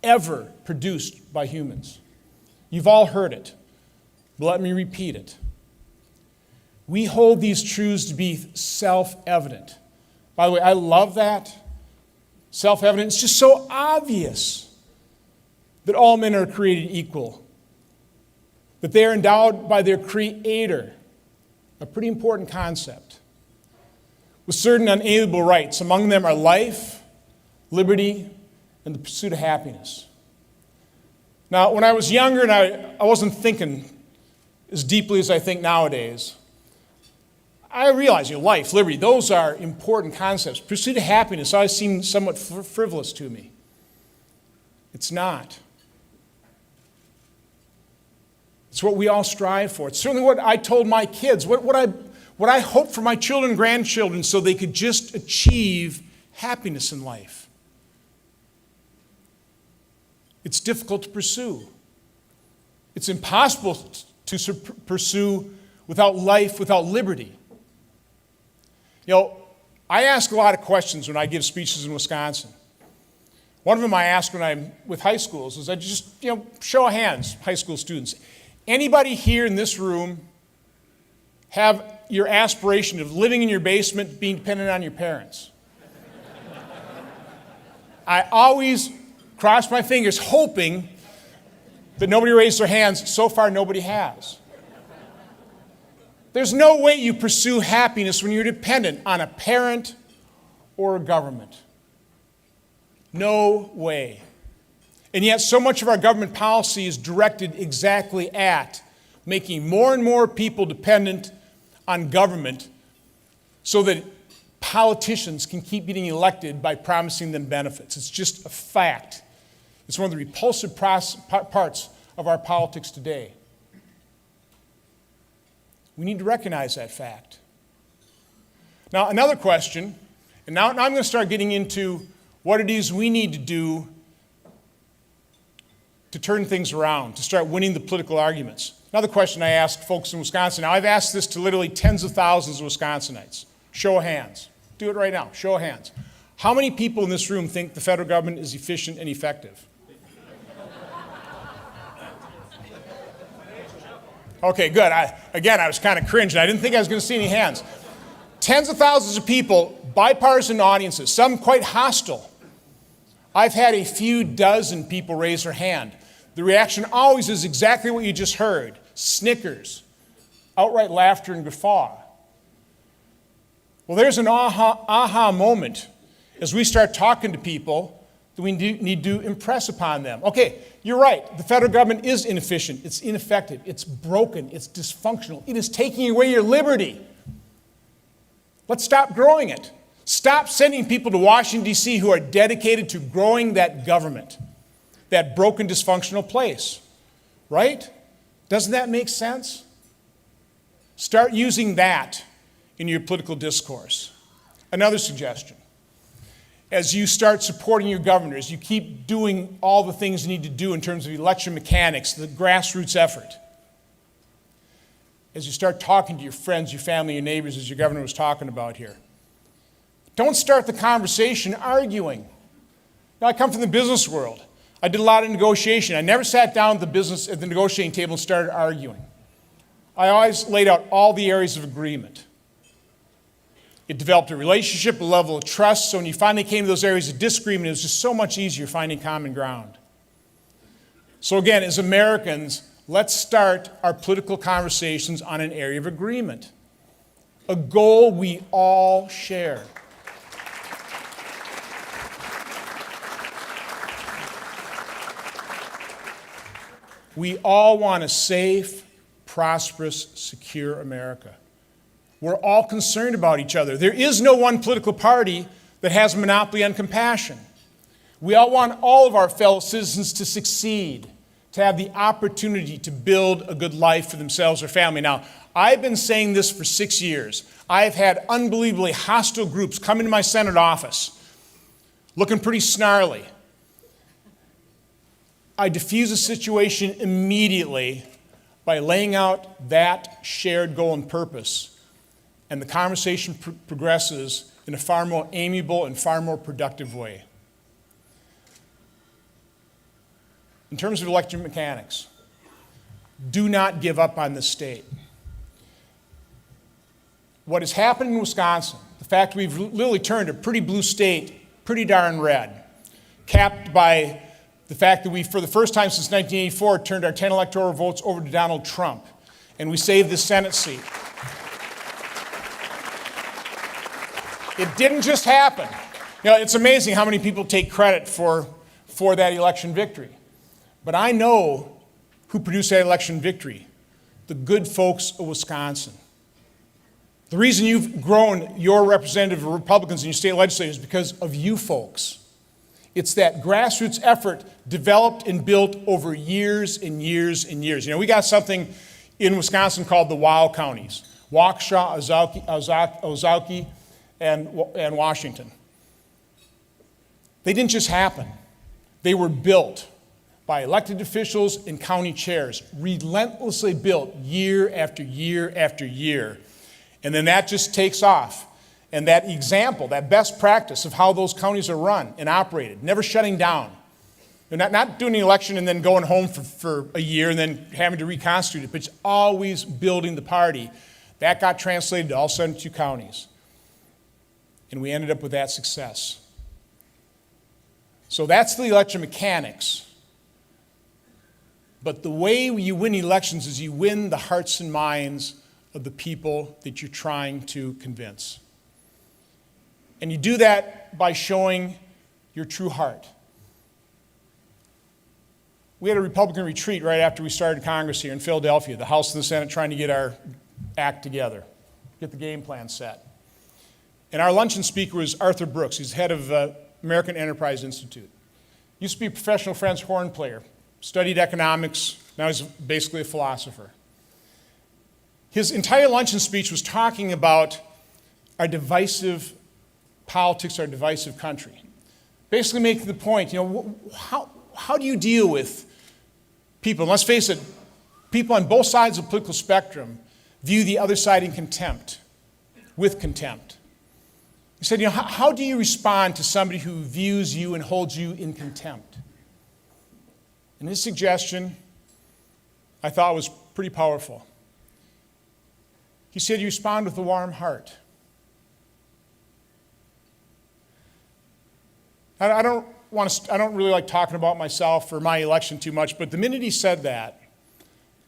ever produced by humans. You've all heard it, but let me repeat it. We hold these truths to be self-evident. By the way, I love that. Self-evident. It's just so obvious that all men are created equal, that they are endowed by their Creator, a pretty important concept, with certain unalienable rights. Among them are life, liberty, and the pursuit of happiness. Now, when I was younger and I wasn't thinking as deeply as I think nowadays, I realized, life, liberty, those are important concepts. Pursuit of happiness always seemed somewhat frivolous to me. It's not. It's what we all strive for. It's certainly what I told my kids, what I hope for my children and grandchildren so they could just achieve happiness in life. It's difficult to pursue. It's impossible to pursue without life, without liberty. I ask a lot of questions when I give speeches in Wisconsin. One of them I ask when I'm with high schools is I just, show of hands, high school students. Anybody here in this room have your aspiration of living in your basement being dependent on your parents? I always cross my fingers hoping that nobody raised their hands. So far, nobody has. There's no way you pursue happiness when you're dependent on a parent or a government. No way. And yet so much of our government policy is directed exactly at making more and more people dependent on government so that politicians can keep getting elected by promising them benefits. It's just a fact. It's one of the repulsive parts of our politics today. We need to recognize that fact. Now, another question, and now I'm going to start getting into what it is we need to do to turn things around, to start winning the political arguments. Another question I asked folks in Wisconsin. Now, I've asked this to literally tens of thousands of Wisconsinites. Show of hands. Do it right now. Show of hands. How many people in this room think the federal government is efficient and effective? Okay, good. I was kind of cringing. I didn't think I was going to see any hands. Tens of thousands of people, bipartisan audiences, some quite hostile. I've had a few dozen people raise their hand. The reaction always is exactly what you just heard. Snickers, outright laughter and guffaw. Well, there's an aha moment as we start talking to people that we need to impress upon them. Okay, you're right. The federal government is inefficient. It's ineffective. It's broken. It's dysfunctional. It is taking away your liberty. Let's stop growing it. Stop sending people to Washington, D.C. who are dedicated to growing that government, that broken, dysfunctional place. Right? Doesn't that make sense? Start using that in your political discourse. Another suggestion. As you start supporting your governors, you keep doing all the things you need to do in terms of election mechanics, the grassroots effort. As you start talking to your friends, your family, your neighbors, as your governor was talking about here, don't start the conversation arguing. Now, I come from the business world. I did a lot of negotiation. I never sat down at the negotiating table and started arguing. I always laid out all the areas of agreement. It developed a relationship, a level of trust, so when you finally came to those areas of disagreement, it was just so much easier finding common ground. So again, as Americans, let's start our political conversations on an area of agreement, a goal we all share. We all want a safe, prosperous, secure America. We're all concerned about each other. There is no one political party that has a monopoly on compassion. We all want all of our fellow citizens to succeed, to have the opportunity to build a good life for themselves or family. Now, I've been saying this for 6 years. I've had unbelievably hostile groups come into my Senate office looking pretty snarly. I diffuse a situation immediately by laying out that shared goal and purpose, and the conversation progresses in a far more amiable and far more productive way. In terms of election mechanics, do not give up on this state. What has happened in Wisconsin, the fact we've literally turned a pretty blue state pretty darn red, capped by the fact that we, for the first time since 1984, turned our 10 electoral votes over to Donald Trump, and we saved the Senate seat. It didn't just happen. You know, it's amazing how many people take credit for that election victory. But I know who produced that election victory: the good folks of Wisconsin. The reason you've grown your representative Republicans in your state legislature is because of you folks. It's that grassroots effort developed and built over years and years and years. You know, we got something in Wisconsin called the WOW counties: Waukesha, Ozaukee, and Washington. They didn't just happen. They were built by elected officials and county chairs, relentlessly built year after year after year. And then that just takes off. And that example, that best practice of how those counties are run and operated, never shutting down. They're not doing the election and then going home for a year and then having to reconstitute it, but it's always building the party. That got translated to all 72 counties. And we ended up with that success. So that's the election mechanics. But the way you win elections is you win the hearts and minds of the people that you're trying to convince. And you do that by showing your true heart. We had a Republican retreat right after we started Congress here in Philadelphia, the House and the Senate trying to get our act together, get the game plan set. And our luncheon speaker was Arthur Brooks. He's head of American Enterprise Institute. Used to be a professional French horn player, studied economics, now he's basically a philosopher. His entire luncheon speech was talking about our divisive politics, our divisive country. Basically making the point, you know, how do you deal with people? And let's face it, people on both sides of the political spectrum view the other side in contempt, with contempt. He said, you know, how do you respond to somebody who views you and holds you in contempt? And his suggestion, I thought, was pretty powerful. He said, you respond with a warm heart. I don't really like talking about myself or my election too much, but the minute he said that,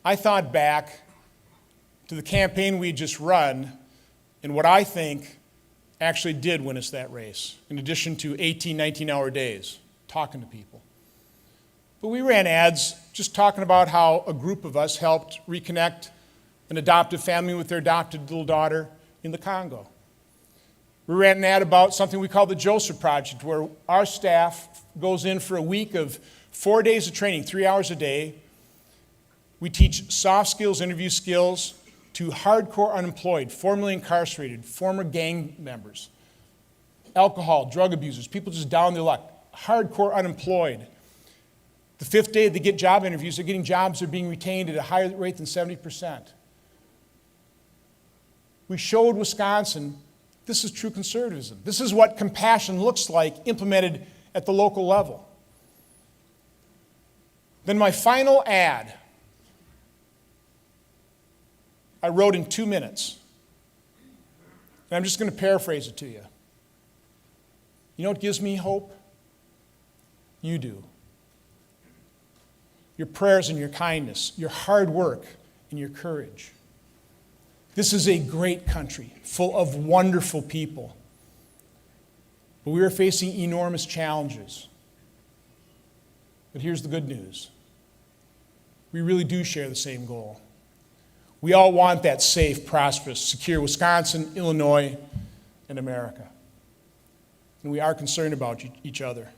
I thought back to the campaign we just run and what I think actually did win us that race, in addition to 18, 19-hour days talking to people. But we ran ads just talking about how a group of us helped reconnect an adoptive family with their adopted little daughter in the Congo. We ran an ad about something we call the Joseph Project, where our staff goes in for a week of 4 days of training, 3 hours a day. We teach soft skills, interview skills to hardcore unemployed, formerly incarcerated, former gang members, alcohol, drug abusers, people just down their luck, hardcore unemployed. The 5th day they get job interviews, they're getting jobs, they're being retained at a higher rate than 70%. We showed Wisconsin this is true conservatism. This is what compassion looks like implemented at the local level. Then my final ad, I wrote in 2 minutes. And I'm just going to paraphrase it to you. You know what gives me hope? You do. Your prayers and your kindness, your hard work and your courage. This is a great country full of wonderful people. But we are facing enormous challenges. But here's the good news. We really do share the same goal. We all want that safe, prosperous, secure Wisconsin, Illinois, and America. And we are concerned about each other.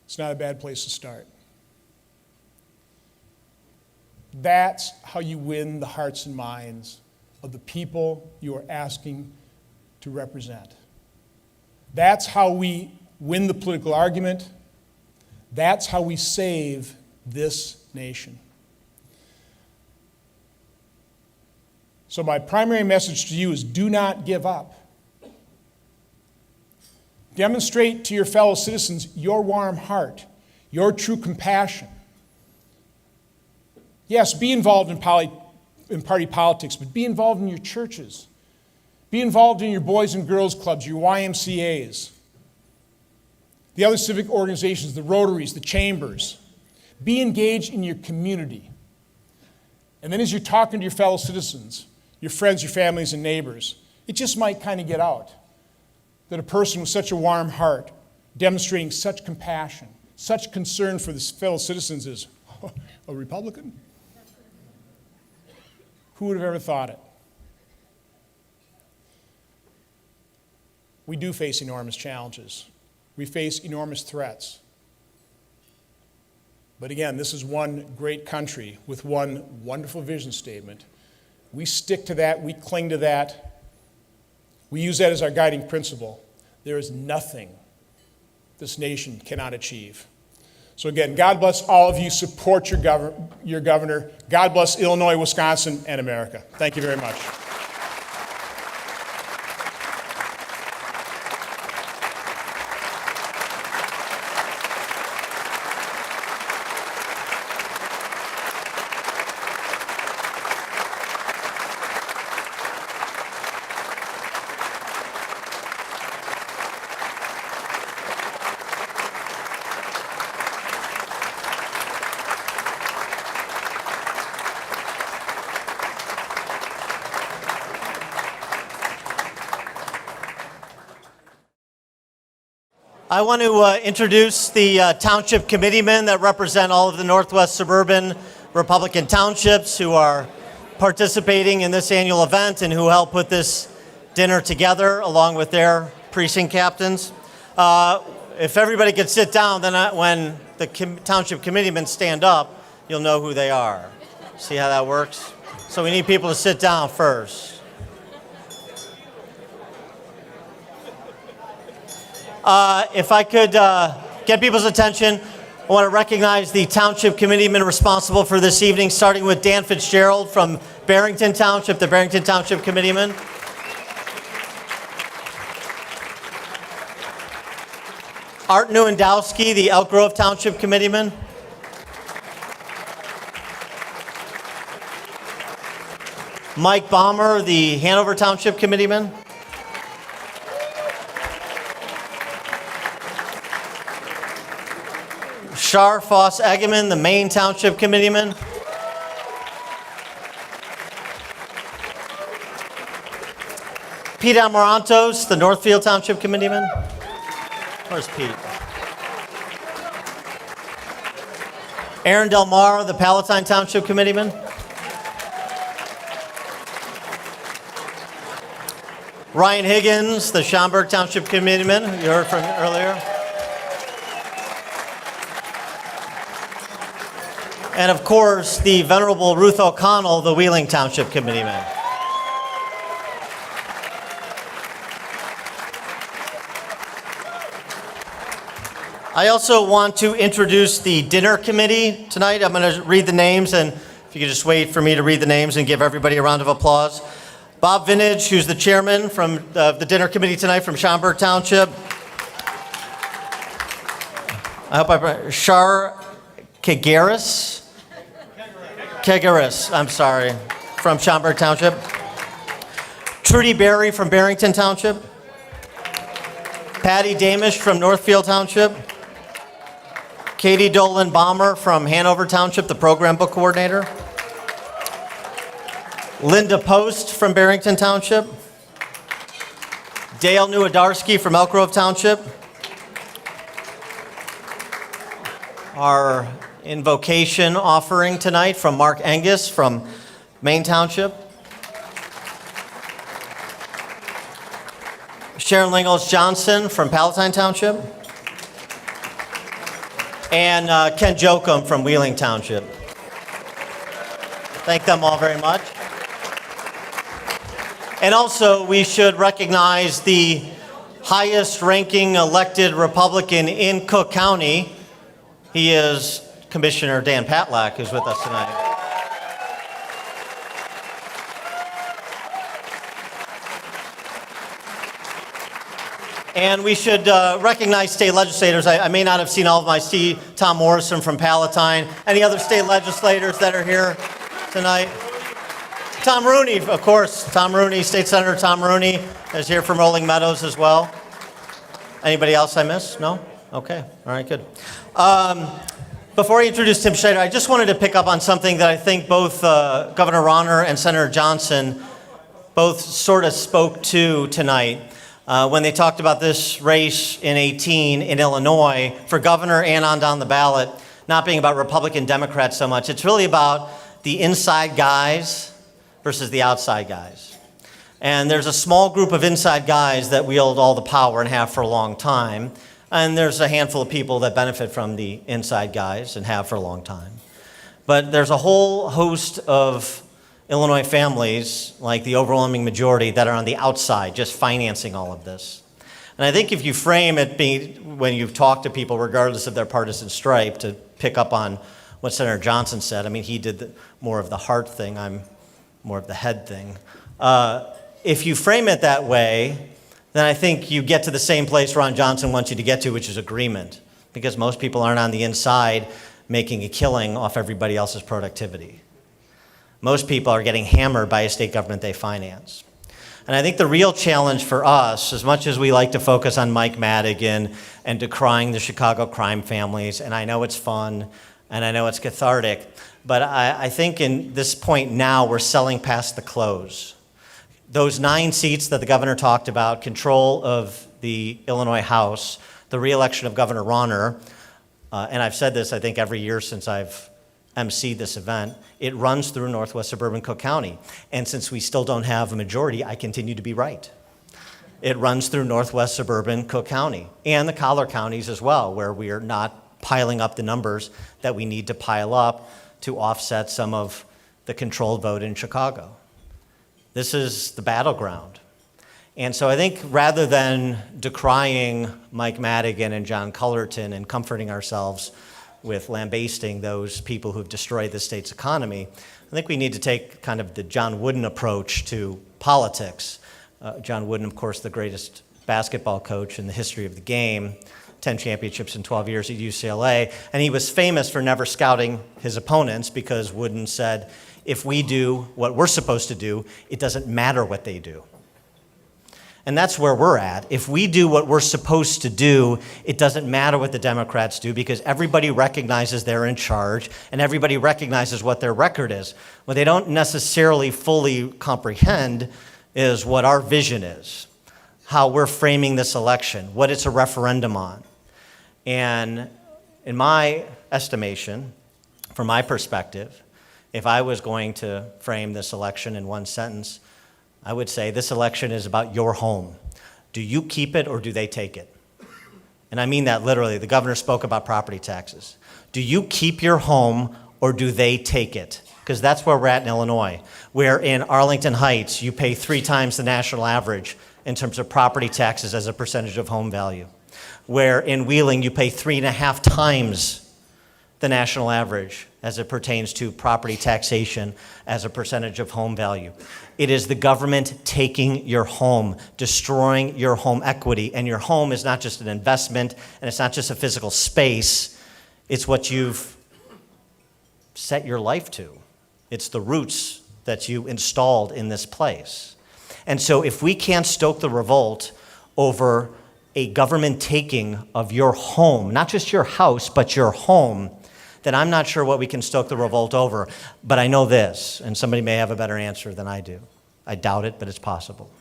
It's not a bad place to start. That's how you win the hearts and minds of the people you are asking to represent. That's how we win the political argument. That's how we save this nation. So my primary message to you is do not give up. Demonstrate to your fellow citizens your warm heart, your true compassion. Yes, be involved in party politics, but be involved in your churches. Be involved in your boys and girls clubs, your YMCAs, the other civic organizations, the Rotaries, the Chambers. Be engaged in your community. And then as you're talking to your fellow citizens, your friends, your families, and neighbors, it just might kind of get out that a person with such a warm heart, demonstrating such compassion, such concern for his fellow citizens is a Republican? Who would have ever thought it? We do face enormous challenges. We face enormous threats. But again, this is one great country with one wonderful vision statement. We stick to that, we cling to that. We use that as our guiding principle. There is nothing this nation cannot achieve. So again, God bless all of you. Support your governor. God bless Illinois, Wisconsin, and America. Thank you very much. I want to introduce the township committeemen that represent all of the Northwest Suburban Republican townships who are participating in this annual event and who helped put this dinner together along with their precinct captains. If everybody could sit down, then when the township committeemen stand up, you'll know who they are. See how that works? So we need people to sit down first. If I could get people's attention, I want to recognize the township committeemen responsible for this evening, starting with Dan Fitzgerald from Barrington Township, the Barrington Township committeeman. Art Newandowski, the Elk Grove Township committeeman. Mike Balmer, the Hanover Township committeeman. Shar Foss Eggeman, the Maine Township committeeman. Pete Amarantos, the Northfield Township committeeman. Where's Pete? Aaron Del Mar, the Palatine Township committeeman. Ryan Higgins, the Schaumburg Township committeeman, who you heard from earlier. And of course, the Venerable Ruth O'Connell, the Wheeling Township committeeman. I also want to introduce the dinner committee tonight. I'm going to read the names, and if you could just wait for me to read the names and give everybody a round of applause. Bob Vintage, who's the chairman from the dinner committee tonight from Schaumburg Township. Shar Kegaris, I'm sorry, from Schaumburg Township. Trudy Berry from Barrington Township. Patty Damish from Northfield Township. Katie Dolan Balmer from Hanover Township, the program book coordinator. Linda Post from Barrington Township. Dale Newadarsky from Elk Grove Township. Our invocation offering tonight from Mark Angus from Maine Township. Sharon Lingles Johnson from Palatine Township. And Ken Jokum from Wheeling Township. Thank them all very much. And also, we should recognize the highest ranking elected Republican in Cook County. He is Commissioner Dan Patlak, who's with us tonight. And we should recognize state legislators. I may not have seen all of them. I see Tom Morrison from Palatine. Any other state legislators that are here tonight? Tom Rooney, of course. Tom Rooney, State Senator Tom Rooney is here from Rolling Meadows as well. Anybody else I missed? No? Okay. All right, good. Before I introduce Tim Schneider, I just wanted to pick up on something that I think both Governor Rauner and Senator Johnson both sort of spoke to tonight. When they talked about this race in 18 in Illinois for governor and on down the ballot, not being about Republican Democrats so much. It's really about the inside guys versus the outside guys. And there's a small group of inside guys that wield all the power and have for a long time. And there's a handful of people that benefit from the inside guys and have for a long time. But there's a whole host of Illinois families, like the overwhelming majority, that are on the outside, just financing all of this. And I think if you frame it when you talk to people, regardless of their partisan stripe, to pick up on what Senator Johnson said, I mean, he did more of the heart thing, I'm more of the head thing. If you frame it that way, then I think you get to the same place Ron Johnson wants you to get to, which is agreement, because most people aren't on the inside making a killing off everybody else's productivity. Most people are getting hammered by a state government they finance. And I think the real challenge for us, as much as we like to focus on Mike Madigan and decrying the Chicago crime families, and I know it's fun, and I know it's cathartic, but I think in this point now we're selling past the close. Those 9 seats that the governor talked about, control of the Illinois House, the re-election of Governor Rauner, and I've said this I think every year since I've emceed this event, it runs through northwest suburban Cook County. And since we still don't have a majority, I continue to be right. It runs through northwest suburban Cook County and the collar counties as well, where we are not piling up the numbers that we need to pile up to offset some of the controlled vote in Chicago. This is the battleground. And so I think rather than decrying Mike Madigan and John Cullerton and comforting ourselves with lambasting those people who've destroyed the state's economy, I think we need to take kind of the John Wooden approach to politics. John Wooden, of course, the greatest basketball coach in the history of the game, 10 championships in 12 years at UCLA, and he was famous for never scouting his opponents because Wooden said, if we do what we're supposed to do, it doesn't matter what they do. And that's where we're at. If we do what we're supposed to do, it doesn't matter what the Democrats do because everybody recognizes they're in charge and everybody recognizes what their record is. What they don't necessarily fully comprehend is what our vision is, how we're framing this election, what it's a referendum on. And in my estimation, from my perspective, if I was going to frame this election in one sentence, I would say this election is about your home. Do you keep it or do they take it? And I mean that literally. The governor spoke about property taxes. Do you keep your home or do they take it? Because that's where we're at in Illinois, where in Arlington Heights, you pay 3 times the national average in terms of property taxes as a percentage of home value. Where in Wheeling, you pay 3.5 times the national average as it pertains to property taxation as a percentage of home value. It is the government taking your home, destroying your home equity, and your home is not just an investment, and it's not just a physical space, it's what you've set your life to. It's the roots that you installed in this place. And so if we can't stoke the revolt over a government taking of your home, not just your house, but your home, then I'm not sure what we can stoke the revolt over. But I know this, and somebody may have a better answer than I do. I doubt it, but it's possible.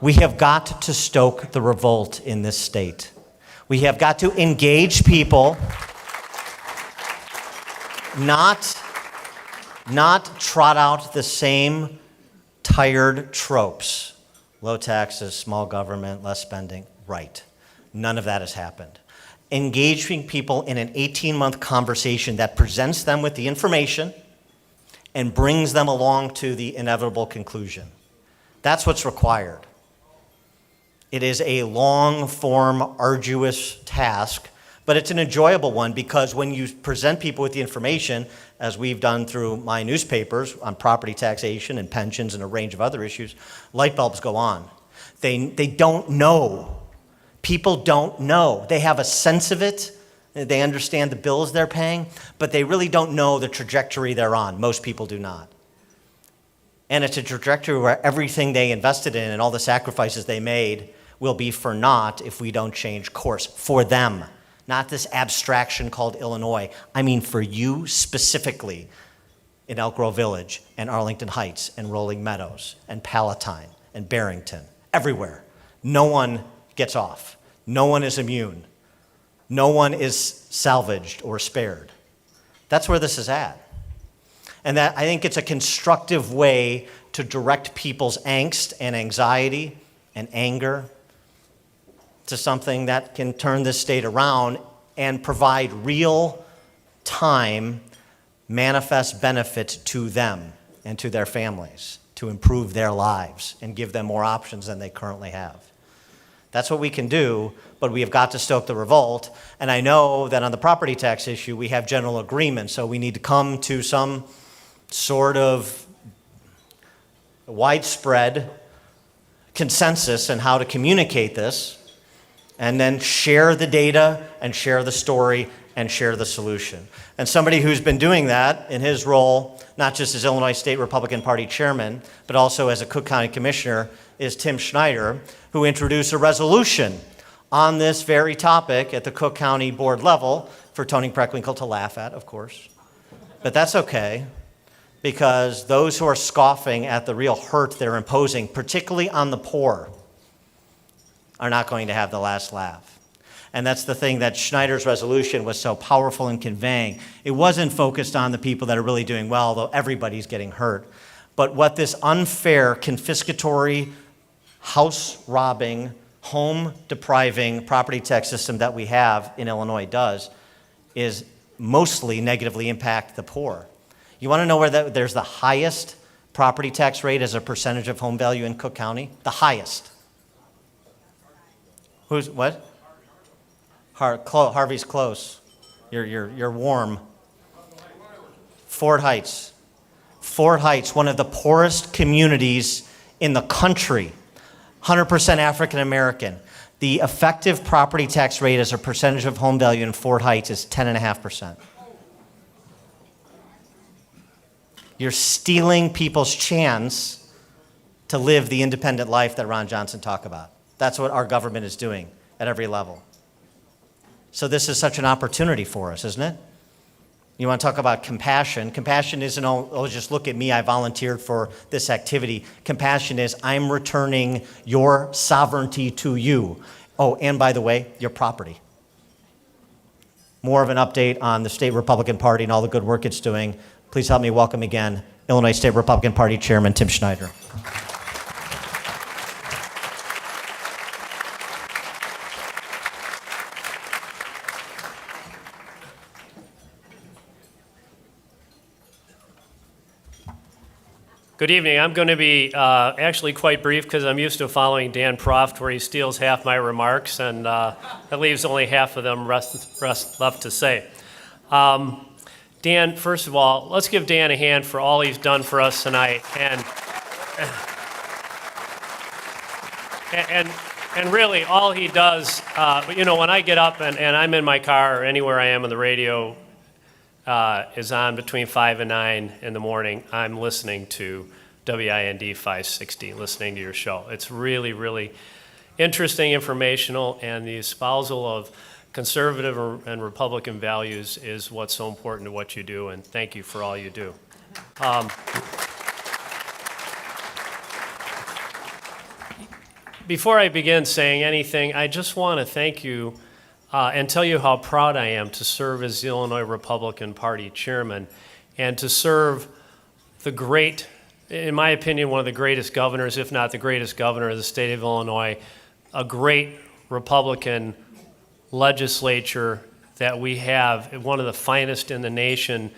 We have got to stoke the revolt in this state. We have got to engage people, not trot out the same tired tropes. Low taxes, small government, less spending. Right. None of that has happened. Engaging people in an 18-month conversation that presents them with the information and brings them along to the inevitable conclusion. That's what's required. It is a long-form, arduous task, But it's an enjoyable one because when you present people with the information, as we've done through my newspapers on property taxation and pensions and a range of other issues, light bulbs go on. They don't know. People don't know. They have a sense of it. They understand the bills they're paying, but they really don't know the trajectory they're on. Most people do not. And it's a trajectory where everything they invested in and all the sacrifices they made will be for naught if we don't change course for them. Not this abstraction called Illinois. I mean for you specifically in Elk Grove Village and Arlington Heights and Rolling Meadows and Palatine and Barrington, everywhere. No one gets off. No one is immune. No one is salvaged or spared. That's where this is at. And that I think it's a constructive way to direct people's angst and anxiety and anger to something that can turn this state around and provide real time manifest benefit to them and to their families to improve their lives and give them more options than they currently have. That's what we can do, but we have got to stoke the revolt. And I know that on the property tax issue, we have general agreement, so we need to come to some sort of widespread consensus on how to communicate this, and then share the data and share the story and share the solution. And somebody who's been doing that in his role, not just as Illinois State Republican Party chairman, but also as a Cook County commissioner, is Tim Schneider, who introduced a resolution on this very topic at the Cook County board level for Tony Preckwinkle to laugh at, of course. But that's okay, because those who are scoffing at the real hurt they're imposing, particularly on the poor, are not going to have the last laugh. And that's the thing that Schneider's resolution was so powerful in conveying. It wasn't focused on the people that are really doing well, though everybody's getting hurt. But what this unfair, confiscatory, house-robbing, home-depriving property tax system that we have in Illinois does is mostly negatively impact the poor. You want to know where there's the highest property tax rate as a percentage of home value in Cook County? The highest. Who's what? Harvey's close. You're warm. Fort Heights. Fort Heights, one of the poorest communities in the country, 100% African American. The effective property tax rate as a percentage of home value in Fort Heights is 10.5%. You're stealing people's chance to live the independent life that Ron Johnson talked about. That's what our government is doing at every level. So this is such an opportunity for us, isn't it? You want to talk about compassion. Compassion isn't, oh, just look at me, I volunteered for this activity. Compassion is, I'm returning your sovereignty to you. Oh, and by the way, your property. More of an update on the State Republican Party and all the good work it's doing. Please help me welcome again Illinois State Republican Party Chairman Tim Schneider. Good evening. I'm going to be actually quite brief because I'm used to following Dan Proft, where he steals half my remarks and that leaves only half of them rest left to say. Dan, first of all, let's give Dan a hand for all he's done for us tonight. And really, all he does, when I get up and I'm in my car or anywhere I am on the radio, is on between 5 and 9 in the morning, I'm listening to WIND 560, listening to your show. It's really, really interesting, informational, and the espousal of conservative and Republican values is what's so important to what you do, and thank you for all you do. Before I begin saying anything, I just want to thank you and tell you how proud I am to serve as the Illinois Republican Party chairman and to serve the great, in my opinion, one of the greatest governors, if not the greatest governor of the state of Illinois, a great Republican legislature that we have, one of the finest in the nation,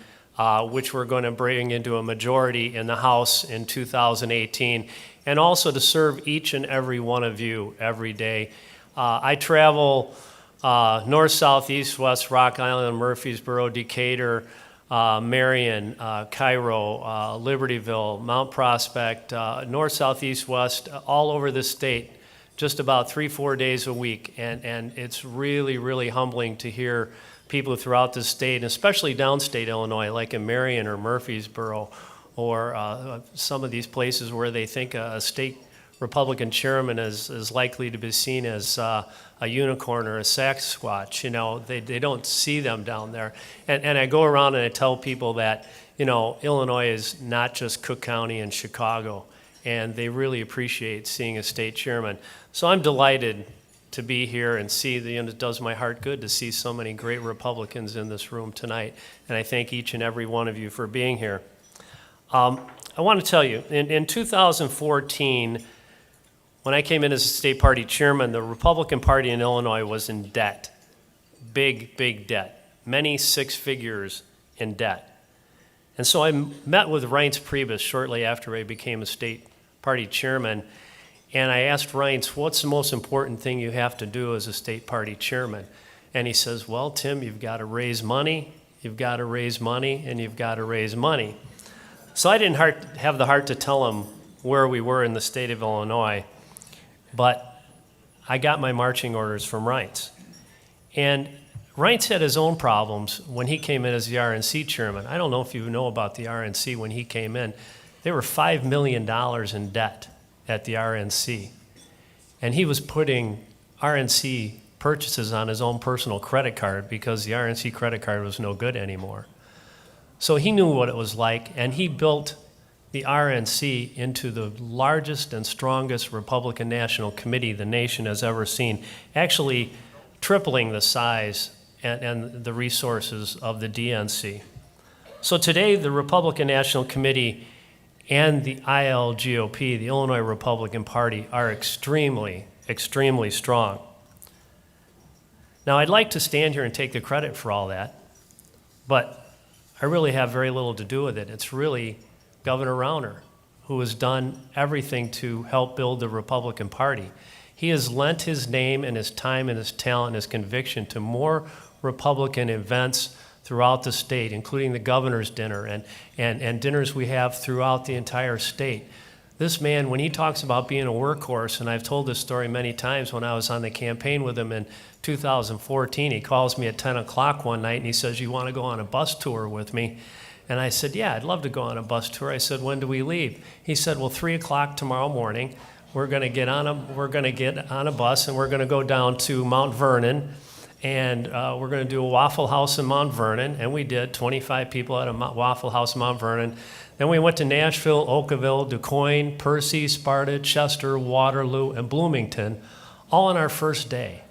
which we're going to bring into a majority in the House in 2018, and also to serve each and every one of you every day. I travel north, south, east, west, Rock Island, Murfreesboro, Decatur, Marion, Cairo, Libertyville, Mount Prospect, north, south, east, west, all over the state, just about 3-4 days a week. And it's really, really humbling to hear people throughout the state, and especially downstate Illinois, like in Marion or Murfreesboro, or some of these places where they think a state Republican chairman is likely to be seen as a unicorn or a Sasquatch. You know, they don't see them down there. And I go around and I tell people that, you know, Illinois is not just Cook County and Chicago, and they really appreciate seeing a state chairman. So I'm delighted to be here and see, it does my heart good to see so many great Republicans in this room tonight. And I thank each and every one of you for being here. I want to tell you, in 2014, when I came in as a state party chairman, the Republican Party in Illinois was in debt. Big, big debt. Many 6 figures in debt. And so I met with Reince Priebus shortly after I became a state party chairman, and I asked Reince, what's the most important thing you have to do as a state party chairman? And he says, well, Tim, you've got to raise money, you've got to raise money, and you've got to raise money. So I didn't have the heart to tell him where we were in the state of Illinois, but I got my marching orders from Reince. And Reince had his own problems when he came in as the RNC chairman. I don't know if you know about the RNC when he came in. They were $5 million in debt at the RNC. And he was putting RNC purchases on his own personal credit card because the RNC credit card was no good anymore. So he knew what it was like, and he built the RNC into the largest and strongest Republican National Committee the nation has ever seen, actually tripling the size and the resources of the DNC. So today, the Republican National Committee and the ILGOP, the Illinois Republican Party, are extremely, extremely strong. Now, I'd like to stand here and take the credit for all that, but I really have very little to do with it. It's really Governor Rauner, who has done everything to help build the Republican Party. He has lent his name and his time and his talent and his conviction to more Republican events throughout the state, including the governor's dinner and dinners we have throughout the entire state. This man, when he talks about being a workhorse, and I've told this story many times when I was on the campaign with him in 2014, he calls me at 10 o'clock one night and he says, you want to go on a bus tour with me? And I said, yeah, I'd love to go on a bus tour. I said, when do we leave? He said, well, 3 o'clock tomorrow morning, we're going to get on a bus and we're going to go down to Mount Vernon, and we're going to do a Waffle House in Mount Vernon. And we did, 25 people at a Waffle House in Mount Vernon. Then we went to Nashville, Oakville, DuQuoin, Percy, Sparta, Chester, Waterloo, and Bloomington, all on our first day.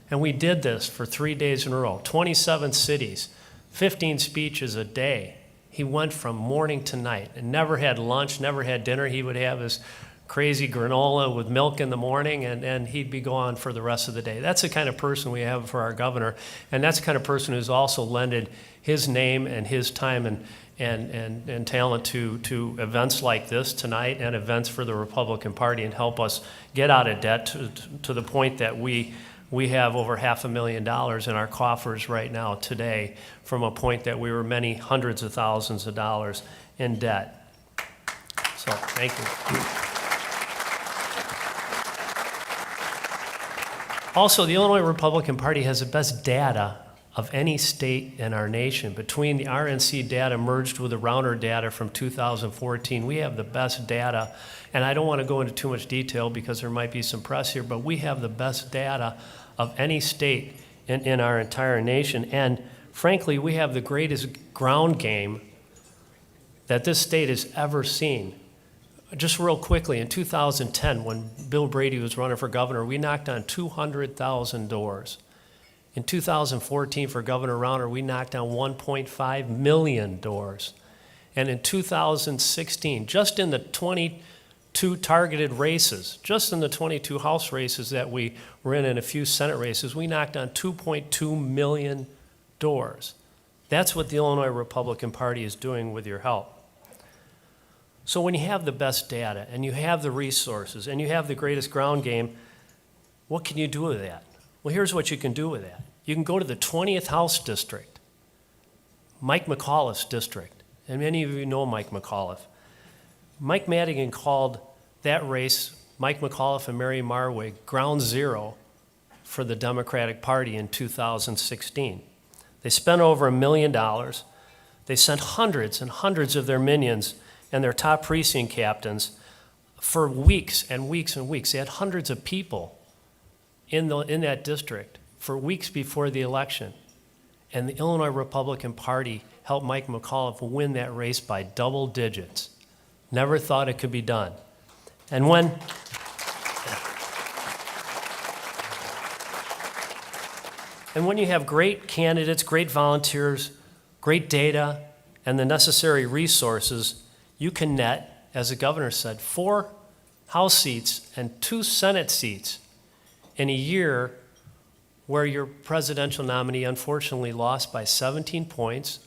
And we did this for 3 days in a row, 27 cities, 15 speeches a day. He went from morning to night and never had lunch, never had dinner. He would have his crazy granola with milk in the morning, and he'd be gone for the rest of the day. That's the kind of person we have for our governor, and that's the kind of person who's also lended his name and his time and talent to events like this tonight and events for the Republican Party, and help us get out of debt to the point that we have over $500,000 in our coffers right now today, from a point that we were many hundreds of thousands of dollars in debt. So thank you. Also, the Illinois Republican Party has the best data of any state in our nation. Between the RNC data merged with the Rauner data from 2014, we have the best data. And I don't want to go into too much detail because there might be some press here, but we have the best data of any state in our entire nation. And frankly, we have the greatest ground game that this state has ever seen. Just real quickly, in 2010, when Bill Brady was running for governor, we knocked on 200,000 doors. In 2014, for Governor Rauner, we knocked on 1.5 million doors. And in 2016, just in the 22 targeted races, just in the 22 House races that we were in and a few Senate races, we knocked on 2.2 million doors. That's what the Illinois Republican Party is doing with your help. So when you have the best data and you have the resources and you have the greatest ground game, what can you do with that? Well, here's what you can do with that. You can go to the 20th House District, Mike McAuliffe's district, and many of you know Mike McAuliffe. Mike Madigan called that race, Mike McAuliffe and Mary Marwig, ground zero for the Democratic Party in 2016. They spent over $1 million. They sent hundreds and hundreds of their minions and their top precinct captains for weeks and weeks and weeks. They had hundreds of people in that district for weeks before the election. And the Illinois Republican Party helped Mike McAuliffe win that race by double digits. Never thought it could be done. And when you have great candidates, great volunteers, great data, and the necessary resources, you can net, as the governor said, 4 House seats and 2 Senate seats in a year where your presidential nominee unfortunately lost by 17 points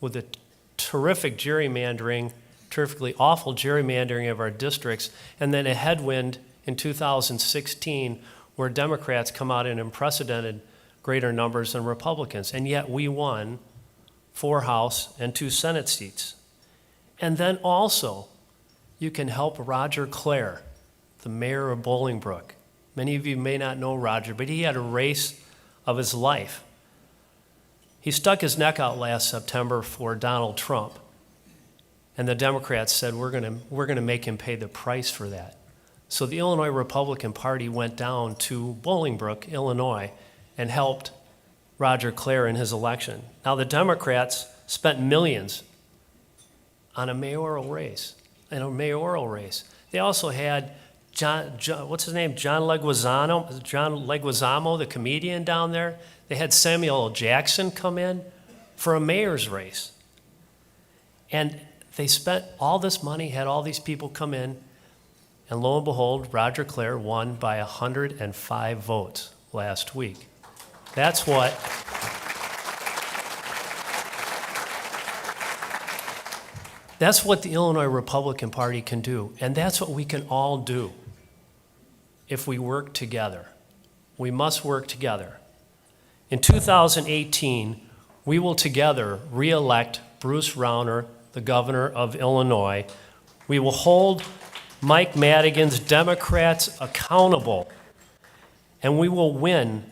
with a terrifically awful gerrymandering of our districts, and then a headwind in 2016 where Democrats come out in unprecedented greater numbers than Republicans. And yet we won 4 House and 2 Senate seats. And then also, you can help Roger Clare, the mayor of Bolingbrook. Many of you may not know Roger, but he had a race of his life. He stuck his neck out last September for Donald Trump. And the Democrats said, we're going to make him pay the price for that. So the Illinois Republican Party went down to Bolingbrook, Illinois, and helped Roger Clare in his election. Now the Democrats spent millions on a mayoral race, They also had John Leguizamo, the comedian down there. They had Samuel L. Jackson come in for a mayor's race. And they spent all this money, had all these people come in, and lo and behold, Roger Clare won by 105 votes last week. That's what the Illinois Republican Party can do, and that's what we can all do if we work together. We must work together. In 2018, we will together re-elect Bruce Rauner, the governor of Illinois. We will hold Mike Madigan's Democrats accountable, and we will win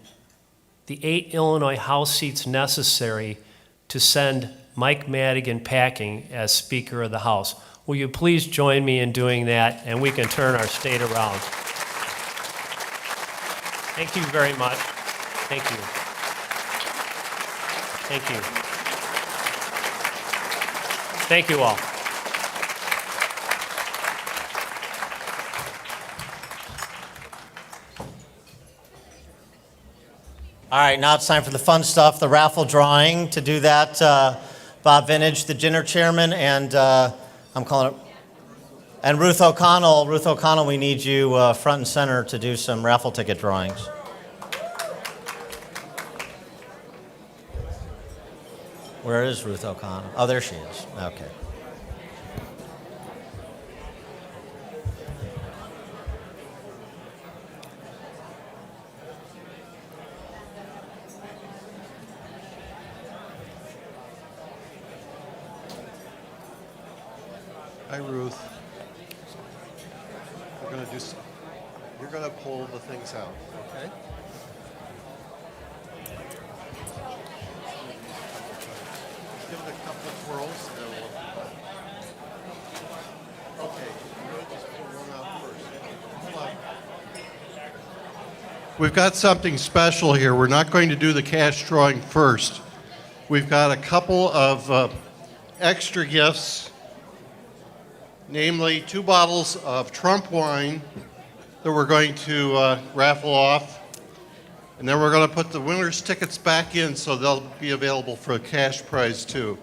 the 8 Illinois House seats necessary to send Mike Madigan packing as Speaker of the House. Will you please join me in doing that, and we can turn our state around. Thank you very much. Thank you. Thank you. Thank you all. All right, now it's time for the fun stuff, the raffle drawing. To do that, Bob Vintage, the dinner chairman, and I'm calling it, and Ruth O'Connell. Ruth O'Connell, we need you front and center to do some raffle ticket drawings. Where is Ruth O'Connell? Oh, there she is. Okay. Hi, Ruth. You're gonna pull the things out, okay? Give it a couple of twirls and okay, we'll just pull one out first. Hold on. We've got something special here. We're not going to do the cash drawing first. We've got a couple of extra gifts, namely 2 bottles of Trump wine that we're going to raffle off. And then we're going to put the winner's tickets back in so they'll be available for a cash prize too.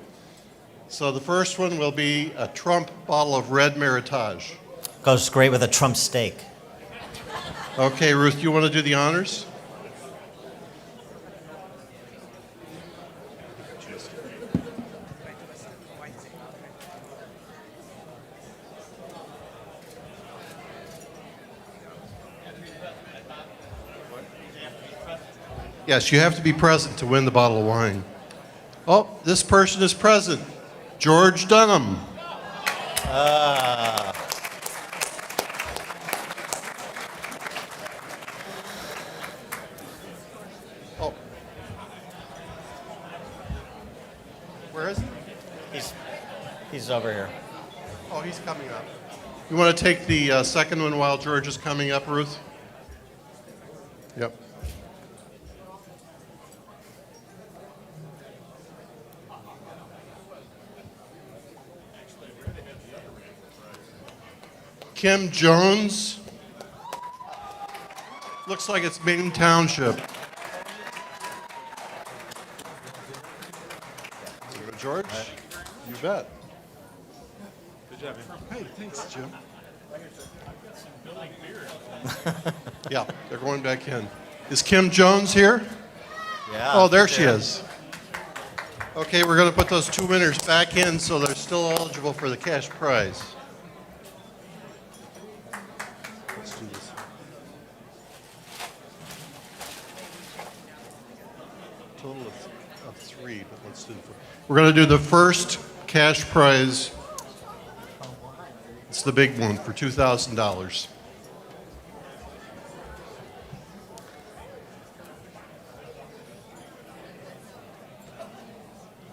So the first one will be a Trump bottle of red Meritage. Goes great with a Trump steak. Okay, Ruth, you want to do the honors? Yes, you have to be present to win the bottle of wine. Oh, this person is present. George Dunham. Oh. Where is he? He's over here. Oh, he's coming up. You want to take the second one while George is coming up, Ruth? Yep. Kim Jones. Looks like it's Main Township. George, you bet. Good job, man. Hey, thanks, Jim. Yeah, they're going back in. Is Kim Jones here? Yeah. Oh, there she is. Okay, we're going to put those two winners back in so they're still eligible for the cash prize. Let's do this. Total of three, but let's do the first. We're going to do the first cash prize. It's the big one for $2,000.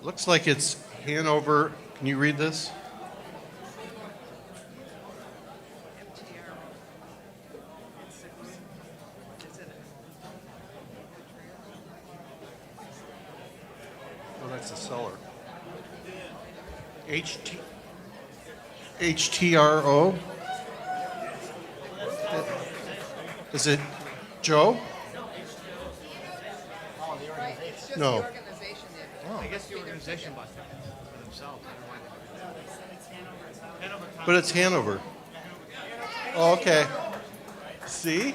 Looks like it's Hanover. Can you read this? Oh, that's the seller. HTRO? Is it Joe? No. But it's Hanover. Oh, okay. See?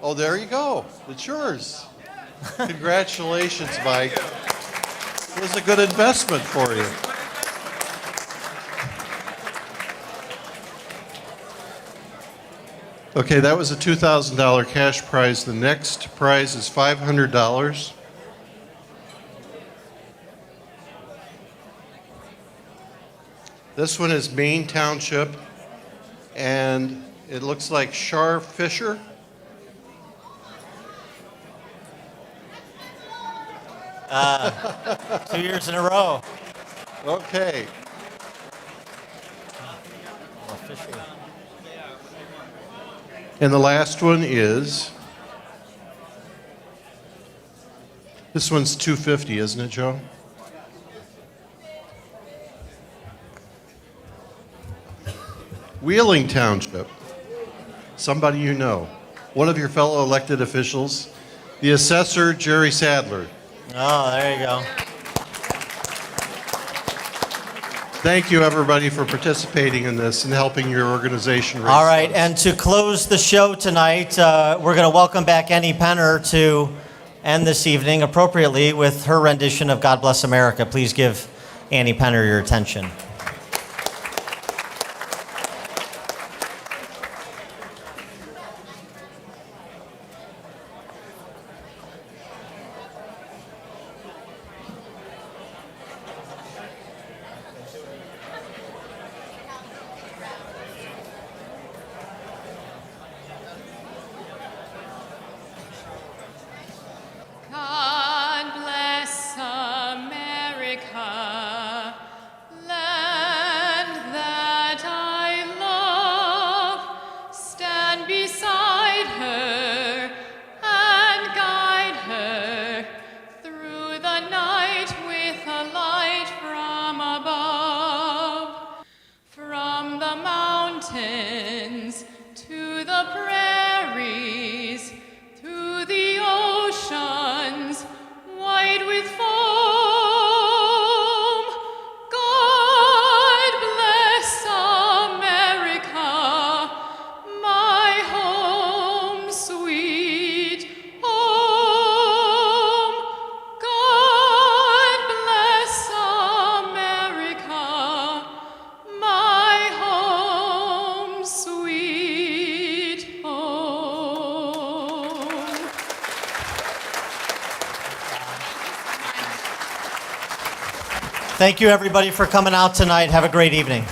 Oh, there you go. It's yours. Congratulations, Mike. It was a good investment for you. Okay, that was a $2,000 cash prize. The next prize is $500. This one is Main Township, and it looks like Shar Fisher. Two years in a row. Okay. And the last one is, this one's $250, isn't it, Joe? Wheeling Township. Somebody you know. One of your fellow elected officials, the assessor, Jerry Sadler. Oh, there you go. Thank you, everybody, for participating in this and helping your organization raise All right, funds. and to close the show tonight, we're going to welcome back Annie Penner to end this evening appropriately with her rendition of God Bless America. Please give Annie Penner your attention. God bless America. Let Thank you, everybody, for coming out tonight. Have a great evening.